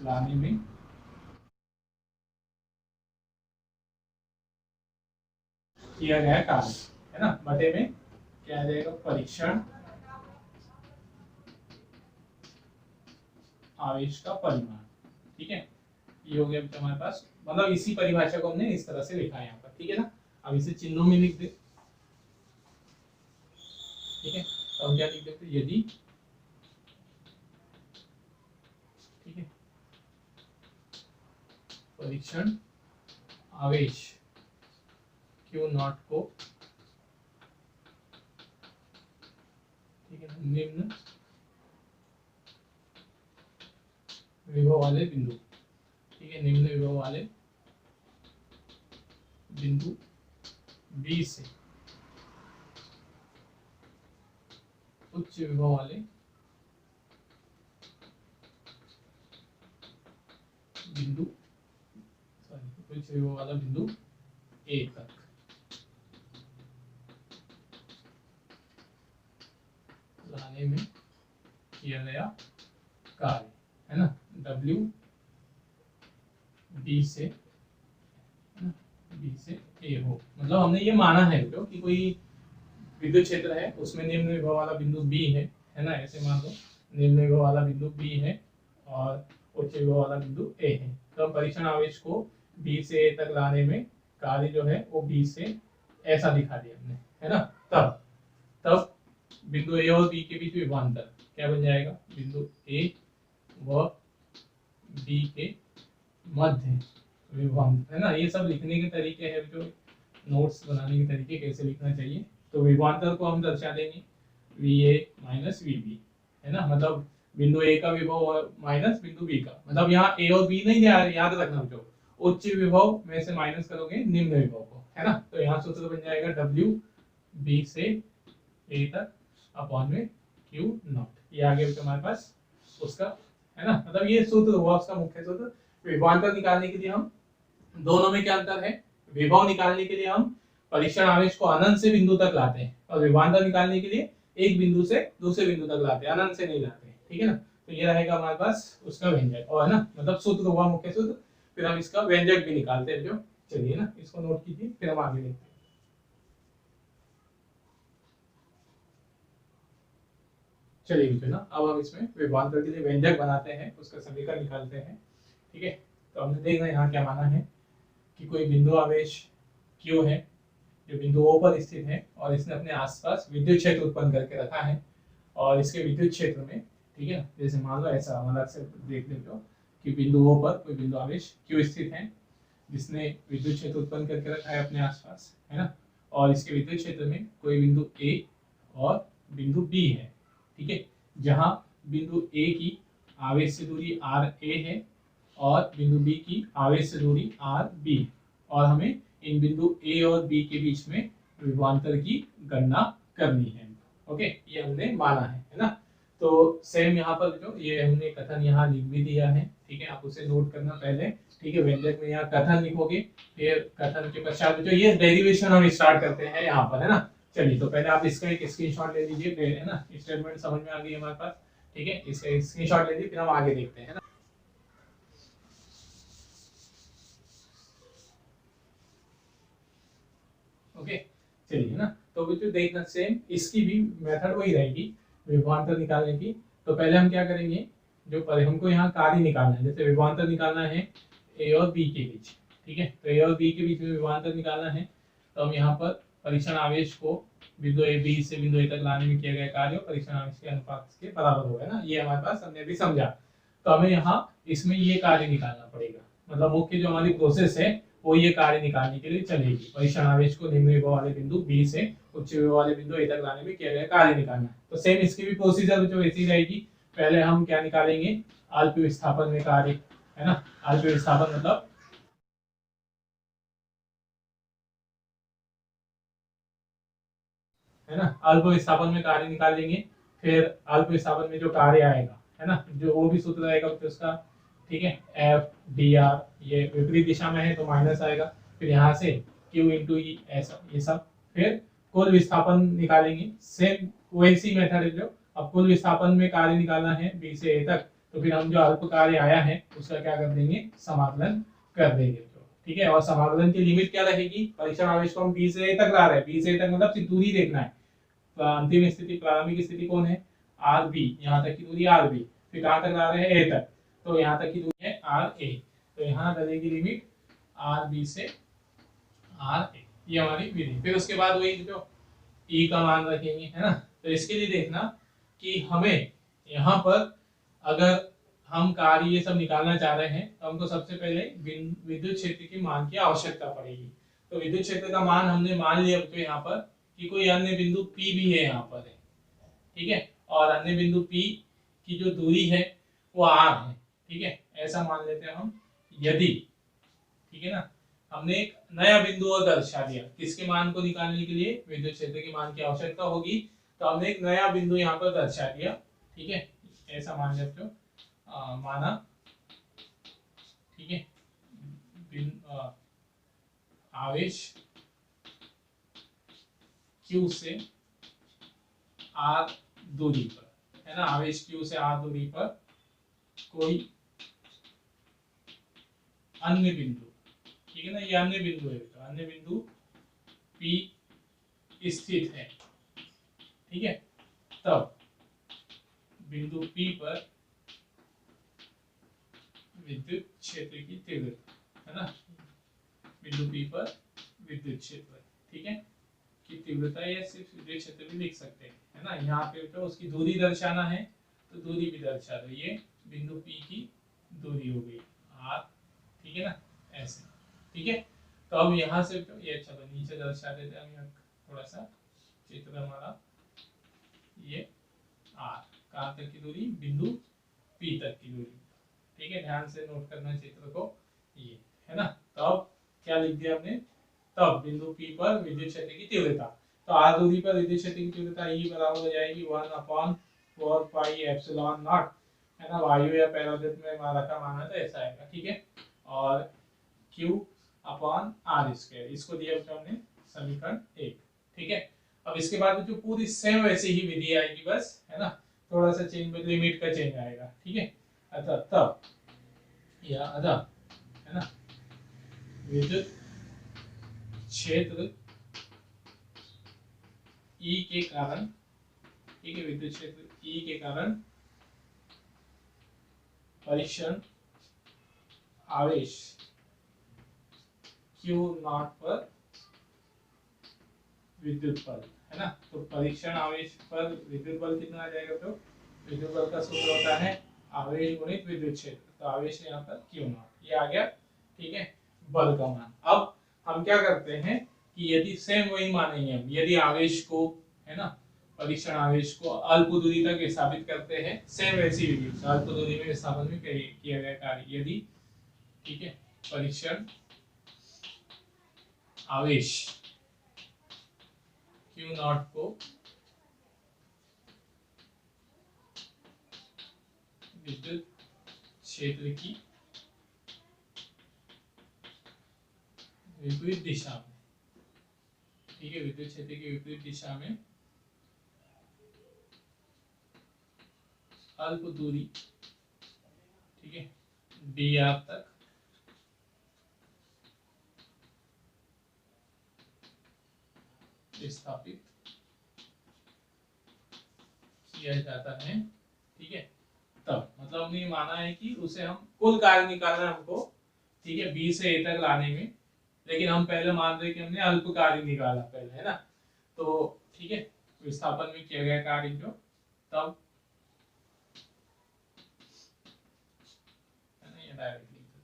लाने में किया गया कार्य, है ना, बटे में क्या आ जाएगा, परीक्षण आवेश का परिमाण। ठीक है, ये हो गया बेटा हमारे पास, मतलब इसी परिभाषा को हमने इस तरह से लिखा है यहाँ पर। ठीक है ना, अब इसे चिन्हों में लिख दे। ठीक है, तो हम क्या लिख देते, यदि, ठीक है, परीक्षण आवेश Q नॉट को, ठीक है, निम्न विभव वाले बिंदु, ठीक है, निम्न विभव वाले बिंदु B से उच्च विभव वाले बिंदु, उच्च विभव वाला बिंदु A तक लाने में किया गया कार्य, है ना, W B से A हो। मतलब हमने ये माना है जो कि कोई विद्युत क्षेत्र है, उसमें निम्न विभव वाला बिंदु B है ना, ऐसे मान लो निम्न विभव वाला बिंदु B है और उच्च विभव वाला बिंदु A है। तो हम परीक्षण आवेश को B से A तक लाने में कार्य जो है वो B से ऐसा दिखा दिया हमने, है ना। तब बिंदु A और B के बीच विभवांतर क्या बन जाएगा, बिंदु A व B के मध्य विभवांतर, है ना। ये सब लिखने के तरीके हैं, जो नोट्स बनाने के तरीके कैसे लिखना चाहिए। तो विभवांतर को हम दर्शा देंगे VA माइनस VB, है ना, मतलब बिंदु A का विभव माइनस बिंदु B का, मतलब यहाँ A और B नहीं याद रखना, जो उच्च विभव में से माइनस करोगे निम्न विभव को, है ना। तो यहाँ सूत्र बन जाएगा W B से A तक अपॉन में Q नॉट, ये आगे हमारे पास उसका, है ना, मतलब ये सूत्र हुआ उसका मुख्य सूत्र। विभवांतर निकालने के लिए हम, दोनों में क्या अंतर है, विभव निकालने के लिए हम परीक्षण आवेश को अनंत से बिंदु तक लाते हैं और विभवांतर निकालने के लिए एक बिंदु से दूसरे बिंदु तक लाते हैं, अनंत से नहीं लाते, ठीक है ना। तो ये रहेगा हमारे पास उसका व्यंजक, और है ना, मतलब सूत्र हुआ मुख्य सूत्र, फिर हम इसका व्यंजक भी निकालते हैं जो, चलिए ना इसको नोट कीजिए, फिर हम आगे देखते हैं। चलिए बेटा ना, अब हम इसमें विभवांतर के लिए व्यंजक बनाते हैं, उसका समीकरण निकालते हैं, ठीक है। तो हमने देखना यहाँ क्या माना है कि कोई बिंदु आवेश Q है जो बिंदु O पर स्थित है और इसने अपने आसपास विद्युत क्षेत्र उत्पन्न करके रखा है, और इसके विद्युत क्षेत्र में, ठीक है, जैसे मान लो ऐसा हमारा से देख लेते हो कि बिंदु O पर कोई बिंदु आवेश Q स्थित है जिसने विद्युत क्षेत्र उत्पन्न करके रखा है अपने आसपास, है ना, और इसके विद्युत क्षेत्र में कोई बिंदु A और बिंदु B है, ठीक है, जहाँ बिंदु A की आवेश से दूरी RA है और बिंदु B की आवेश से दूरी RB, और हमें इन बिंदु A और B के बीच में विभवांतर की गणना करनी है। ओके, ये हमने माना है ना। तो सेम यहाँ पर जो ये हमने कथन यहाँ लिख भी दिया है, ठीक है, आप उसे नोट करना पहले, ठीक है। व्यंजक में यहाँ कथन लिखोगे, फिर कथन के पश्चात जो ये डेरिवेशन हम स्टार्ट करते हैं यहाँ पर, है ना। चलिए, तो पहले आप इसका एक स्क्रीनशॉट ले लीजिए, है ना, स्टेटमेंट समझ में आ गई हमारे पास, ठीक है, इसका स्क्रीनशॉट ले लीजिए, फिर हम आगे देखते हैं, है ना। ओके, चलिए ना, तो बच्चों देखना सेम इसकी भी मेथड वही रहेगी विभवांतर निकालने की। तो पहले हम क्या करेंगे, जो हमको यहाँ कार्य निकालना है, जैसे विभवांतर निकालना है A और B के बीच, ठीक है, तो A और B के बीच में विभवांतर निकालना है, तो हम यहाँ पर परीक्षण आवेश को बिंदु A B से बिंदु A तक लाने में किया गया कार्य परीक्षण आवेश के अनुपात के बराबर होगा ना, ये हमारे पास हमने भी समझा। तो हमें यहाँ इसमें ये कार्य निकालना पड़ेगा, मतलब मुख्य जो हमारी प्रोसेस है वो ये कार्य निकालने के लिए चलेगी, परीक्षण आवेश को निम्न विभव वाले बिंदु B से उच्च विभव वाले बिंदु A तक लाने में किया गया कार्य निकालना है। तो सेम इसकी भी प्रोसीजर जो ऐसी रहेगी, पहले हम क्या निकालेंगे, अल्प विस्थापन में कार्य, है ना, अल्प विस्थापन मतलब है ना, अल्प विस्थापन में कार्य निकाल लेंगे, फिर अल्प विस्थापन में जो कार्य आएगा, है ना, जो वो भी सूत्र आएगा उसका, ठीक है, एफ डी आर, ये विपरीत दिशा में है तो माइनस आएगा, फिर यहाँ से Q इंटू ई, ऐसा ये सब, फिर कुल विस्थापन निकालेंगे, सेम वैसी मेथड है जो, अब कुल विस्थापन में कार्य निकालना है B से A तक, तो फिर हम जो अल्प कार्य आया है उसका क्या कर देंगे, समाकलन कर देंगे, ठीक है। और समाकलन की लिमिट क्या रहेगी, परीक्षण आवेश को हम B से A तक ला रहे हैं, B से A तक मतलब सिर्फ दूरी देखना है, तो अंतिम स्थिति प्रारंभिक स्थिति कौन है, RB, यहाँ तक की दूरी RB, फिर कहाँ तक ला रहे हैं A तक, तो यहाँ तक की दूरी है आर ए, तो यहाँ डलेगी लिमिट आर बी से आर ए, ये हमारी विधि। फिर उसके बाद वही जो ई का मान रखेंगे, है ना। तो इसके लिए देखना कि हमें यहाँ पर अगर हम कार्य ये सब निकालना चाह रहे हैं तो हमको सबसे पहले विद्युत क्षेत्र की मान की आवश्यकता पड़ेगी। तो विद्युत क्षेत्र का मान हमने मान लिया तो यहाँ पर कि कोई अन्य बिंदु P भी है यहाँ पर है, ठीक है, और अन्य बिंदु P की जो दूरी है वो R है, ठीक है, ऐसा मान लेते हैं हम। यदि, ठीक है ना, हमने एक नया बिंदु और दर्शा दिया, किसके मान को निकालने के लिए, विद्युत क्षेत्र के मान की आवश्यकता होगी, तो हमने एक नया बिंदु यहाँ पर दर्शा दिया, ठीक है, ऐसा मान लेते हो, माना, ठीक है, आवेश Q से R दूरी पर, है ना, आवेश Q से R दूरी पर कोई अन्य बिंदु, ठीक है ना, ये अन्य बिंदु है, तो अन्य बिंदु P स्थित है, ठीक है, तब बिंदु P पर विद्युत क्षेत्र की तीव्रता, है ना, बिंदु P पर विद्युत क्षेत्र, ठीक है, की तीव्रता या सिर्फ विद्युत क्षेत्र भी लिख सकते हैं, है ना। यहाँ पे तो उसकी दूरी दर्शाना है तो दूरी भी दर्शा दो, ये बिंदु P की दूरी हो गई R, ठीक है ना, ऐसे, ठीक है। तो अब यहाँ से तो ये चलो नीचे दर्शा देते हैं हम, थोड़ा सा चित्र हमारा, ये R कहाँ तक की दूरी, बिंदु P तक की दूरी, ठीक है, ध्यान से नोट करना चित्र को, ये है ना। तो अब क्या लिख दिया हमने, तब बिंदु P पर विद्युत क्षेत्र की तीव्रता, तो R दूरी पर विद्युत क्षेत्र की तीव्रता E बराबर हो जाएगी 1/4 पाई एप्सिलॉन नॉट, है ना, वायु या पैरादित में हमारा का मान है तो ऐसा आएगा, ठीक है, और Q अपॉन R स्क्वायर, इसको दिया हमने समीकरण 1, ठीक है। अब इसके बाद जो पूरी सेम वैसे ही विधि आएगी बस, है ना, थोड़ा सा चेंज, लिमिट का चेंज आएगा, ठीक है। अतः तब या अतः, है ना, विद्युत क्षेत्र E के कारण, ठीक है, विद्युत क्षेत्र E के कारण परीक्षण आवेश Q नॉट पर विद्युत बल, है ना, तो परीक्षण आवेश पर विद्युत बल कितना आ जाएगा, तो विद्युत बल का सूत्र होता है आवेश गुणित विद्युत क्षेत्र, तो आवेश यहाँ पर Q नॉट, ये आ गया, ठीक है, बल का मान। अब हम क्या करते हैं कि यदि सेम वही मानेंगे हम, यदि आवेश को, है ना, परीक्षण आवेश को अल्प दूरी तक विस्थापित करते हैं, सेम वैसी विधि से अल्प दूरी में विस्थापन में किया गया कार्य, यदि, ठीक है, परीक्षण आवेश Q नॉट को विद्युत क्षेत्र की विपरीत दिशा में, ठीक है, विद्युत क्षेत्र की विपरीत दिशा में अल्प दूरी, ठीक है, dr तक विस्थापित किया जाता है, ठीक है। तब मतलब हमने ये माना है कि उसे हम कुल कार्य निकालना है हमको, ठीक है, B से A तक लाने में, लेकिन हम पहले मान रहे कि हमने अल्प कार्य निकाला पहले, है ना, तो ठीक है, विस्थापन में किया गया कार्य जो, तब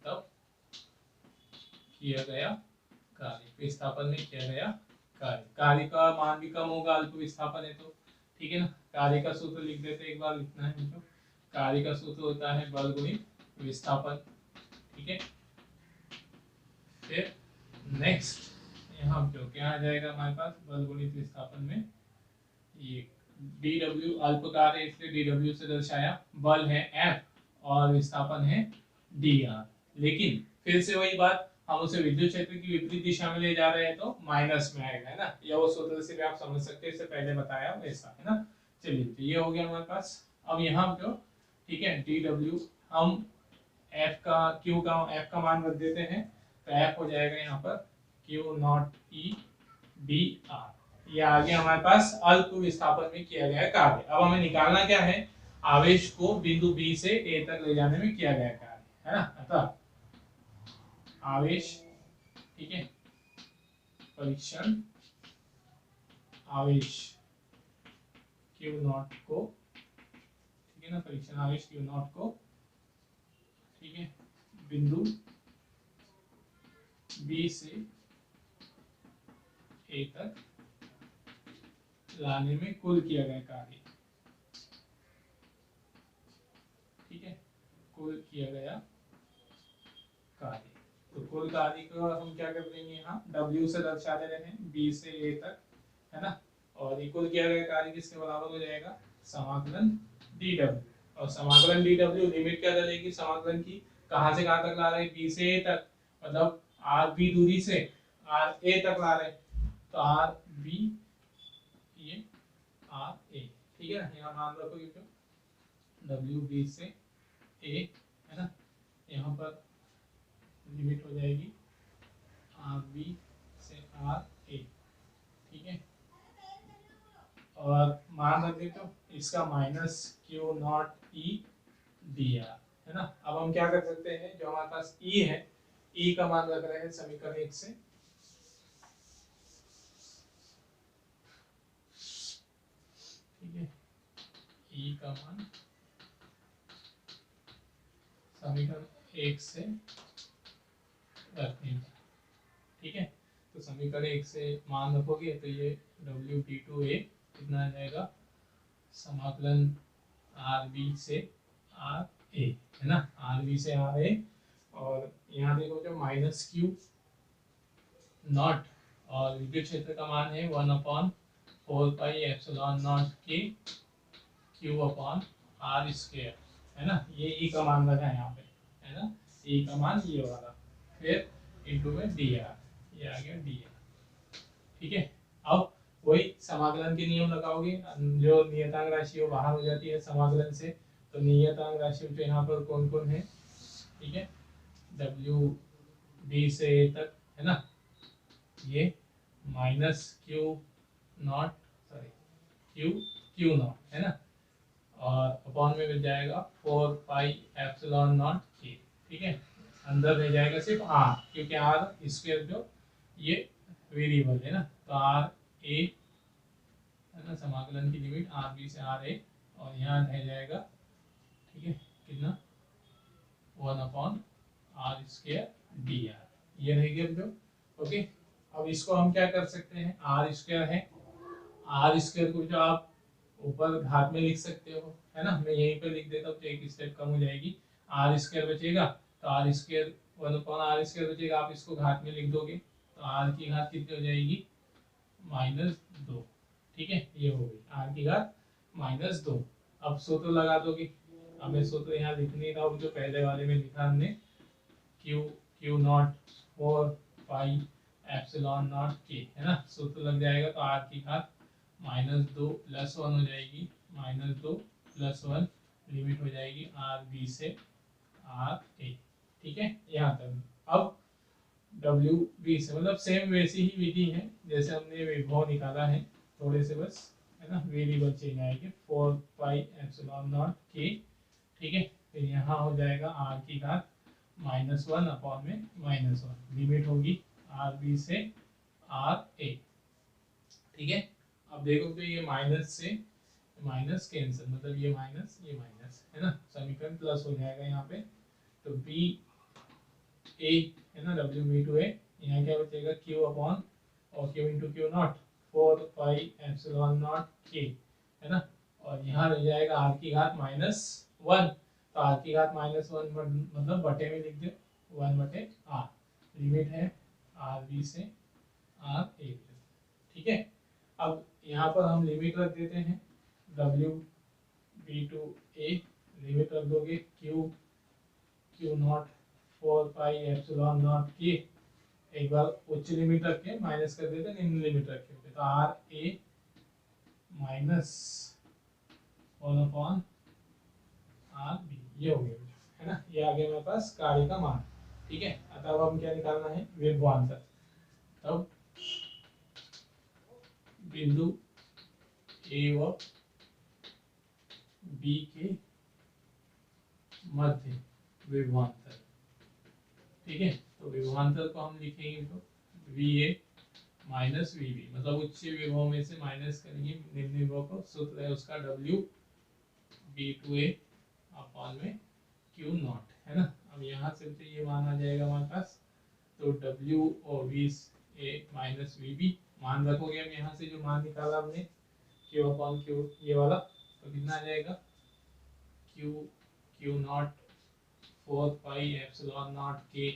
तब किया गया कार्य, विस्थापन में किया गया कार्य, कार्य का मान भी कम होगा, अल्प विस्थापन है तो, ठीक है ना। कार्य का सूत्र लिख देते, एक बार लिखना है तो, कार्य का सूत्र होता है बल गुणित विस्थापन, ठीक है। फिर नेक्स्ट यहाँ पे क्या आ जाएगा हमारे पास, बल गुणित विस्थापन में ये dw अल्प कार्य, इसलिए dw से दर्शाया, बल है F और विस्थापन है dr, लेकिन फिर से वही बात, हम उसे विद्युत क्षेत्र की विपरीत दिशा में ले जा रहे हैं तो माइनस में आएगा, है ना, या वो सूत्र से भी आप समझ सकते हैं, इससे पहले बताया वैसा, है ना। चलिए तो ये हो गया हमारे पास। अब यहाँ पे, ठीक है, dw हम F का मान रख देते हैं, तो F हो जाएगा यहाँ पर Q नॉट E dr, ये आ गया हमारे पास अल्प विस्थापन में किया गया कार्य। अब हमें निकालना क्या है, आवेश को बिंदु बी से ए तक ले जाने में किया गया कार्य, है ना। अतः आवेश, ठीक है, परीक्षण आवेश क्यू नॉट को, ठीक है ना, परीक्षण आवेश क्यू नॉट को, ठीक है, बिंदु बी से ए तक लाने में कुल किया गया कार्य, ठीक है, कुल किया गया कार्य। तो कुल कार्य को हम क्या कर देंगे, यहाँ W से दर्शा दे रहे हैं, B से A तक, है ना। और कुल किया गया कार्य किसके बराबर हो जाएगा, समाकलन dW। और समाकलन dW लिमिट क्या डलेगी समाकलन की, कहाँ से कहाँ तक ला रहे हैं, B से A तक, मतलब RB दूरी से RA तक ला रहे हैं, तो RB ये RA, ठीक है ना। यहाँ मान रखो ये WB से A, है ना, यहाँ पर लिमिट हो जाएगी RB से RA, ठीक है। और मान रख देते हो इसका minus q not E D R, है ना। अब हम क्या कर सकते हैं, जो हमारे पास ई है, ई का मान रख रहे हैं समीकरण 1 से, ठीक है, ई का मान समीकरण 1 से रखने का, ठीक है। तो समीकरण 1 से मान रखोगे तो ये W/B2A कितना आ जाएगा, समाकलन RB से RA, है ना, RB से RA। और यहाँ देखो जो माइनस क्यू नॉट, और विद्युत क्षेत्र का मान है 1/4πε0 के क्यू अपॉन आर स्क्वायर, है ना। ये ई का मान रखा है यहाँ पे, है ना, ई का मान ये वाला, फिर इंटू में डी आर, ये आ गया डी आर, ठीक है। अब वही समाकलन के नियम लगाओगे, जो नियतांक राशि वो बाहर हो जाती है समाकलन से, तो नियतांक राशि तो यहाँ पर कौन कौन है, ठीक है, डब्ल्यू बी से ए तक, है ना, ये minus q not, sorry Q naught, है ना, और अपॉन में मिल जाएगा 4πε0 के, ठीक है। अंदर रह जाएगा सिर्फ आर, क्योंकि आर स्क्वायर जो ये वेरिएबल है ना, तो आर ए, है ना, समाकलन की लिमिट आर बी से आर ए, और यहाँ रह जाएगा, ठीक है, कितना 1/r² डी आर, ये रहेगी अब जो, ओके। अब इसको हम क्या कर सकते हैं, आर स्क्वायर है, आर स्क्वायर को जो आप ऊपर घात में लिख सकते हो, है ना, मैं यहीं पे लिख देता हूँ तो एक स्टेप कम हो जाएगी, आर स्क्वायर बचेगा, तो आर स्क्वायर 1/r² बचेगा, आप इसको घात में लिख दोगे तो आर की घात कितनी हो जाएगी, -2, ठीक है, ये हो गई आर की घात -2। अब सूत्र लगा दोगे, अब मैं सूत्र यहाँ लिख नहीं रहा हूँ, जो पहले वाले में लिखा हमने, क्यू नॉट 4πε0 के, है ना, सूत्र लग जाएगा, तो आर की घात -2 + 1 हो जाएगी, -2 + 1, लिमिट हो जाएगी आर बी से आर ए, ठीक है, यहाँ तक। अब डब्ल्यू बी से, मतलब सेम वैसी ही विधि है जैसे हमने विभव निकाला है, थोड़े से बस, है ना, वेरिएबल चेंज आएंगे, 4πε0 के, ठीक है। फिर यहाँ हो जाएगा आर की घात -1 अपॉन में -1, लिमिट होगी आर बी से आर ए, ठीक है। अब देखो तो ये माइनस से माइनस कैंसिल, मतलब ये माइनस, है ना, समीकरण प्लस हो जाएगा यहाँ पे, तो बी ए, है ना, W/B2A, यहाँ क्या बचेगा, Q अपॉन और Q इंटू क्यू नॉट 4πε0 के, है ना, और यहाँ रह जाएगा आर की घात -1, तो आर की घात -1 मतलब बटे में लिख दो 1/r, लिमिट है आर बी से आर ए, ठीक है। अब यहाँ पर हम लिमिट रख देते हैं, W/B2A लिमिट रख दोगे क्यू नॉट 4πε0 की, एक बार उच्च लिमिट रख के माइनस कर देते, निम्न लिमिट रखे होते, तो आर ए -1/r बी, ये हो गया, है ना, ये आ गया मेरे पास कार्य का मान, ठीक है। अतः हम क्या निकालना है, विभवांतर। तब बिंदु ए व बी के मध्य विभवांतर, ठीक है। तो विभवांतर को हम लिखेंगे तो V A minus V B, मतलब उच्च विभव में से माइनस करेंगे निम्न विभव को, सूत्र है उसका W B to A upon में क्यू नॉट, है ना। अब यहाँ से तो ये मान आ जाएगा हमारे पास, तो डब्ल्यू और V A minus V B मान रखोगे हम यहाँ से जो मान निकाला हमने क्यू अपॉन क्यू ये वाला, तो कितना आ जाएगा Q Q naught 4 pi epsilon naught K,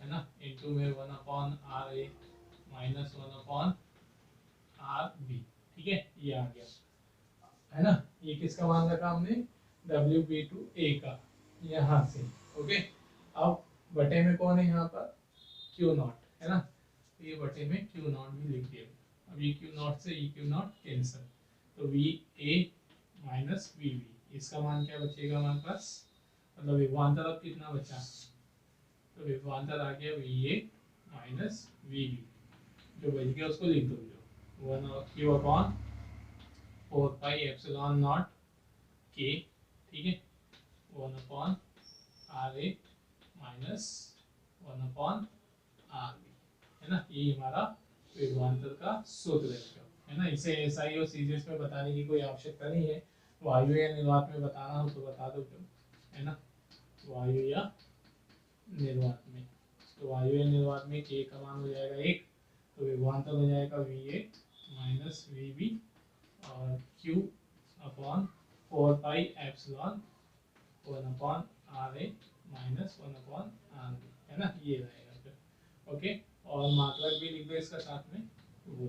है ना, इनटू में 1 upon R A minus 1 upon R B, ठीक है। ये आ गया, है ना। ये किसका मान रखा हमने, डब्ल्यू बी टू ए का, यहाँ से, ओके। अब बटे में कौन है यहाँ पर, क्यू नॉट, है ना, तो ये बटे में क्यू नॉट भी लिख दिया। अब ये क्यू नॉट से ई क्यू नॉट कैंसिल, तो V A minus V B, इसका मान क्या बचेगा हमारे पास, मतलब विभवांतर अब कितना बचा, तो विभवांतर आ गया V A minus V B, जो बच गया उसको लिख दो, जो 1 Q upon 4 pi epsilon naught K, ठीक है, 1 upon R A minus 1 upon R B, है ना। ये हमारा विभवांतर का सूत्र है ना। इसे एसआई और सीजीएस में बताने की कोई आवश्यकता नहीं है, वायु या निर्वात में बताना हो तो बता दो क्यों, है ना, वायु या निर्वात में। तो वायु या निर्वात में के का मान हो जाएगा 1, तो विभवांतर हो जाएगा V A minus V B और Q upon 4 pi epsilon 1 upon R A minus 1 upon R B, है ना, ये रहेगा फिर, ओके। और मात्रक भी लिख दो इसका साथ में वो,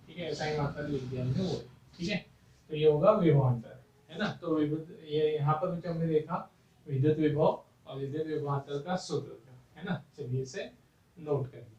ठीक है, ऐसा ही मात्रक लिख दिया हमने वो, ठीक है। तो ये होगा विभवांतर, है ना। तो ये यहाँ पर जो हमने देखा विद्युत विभव और विद्युत विभवांतर का सूत्र, है ना। चलिए इसे नोट करेंगे।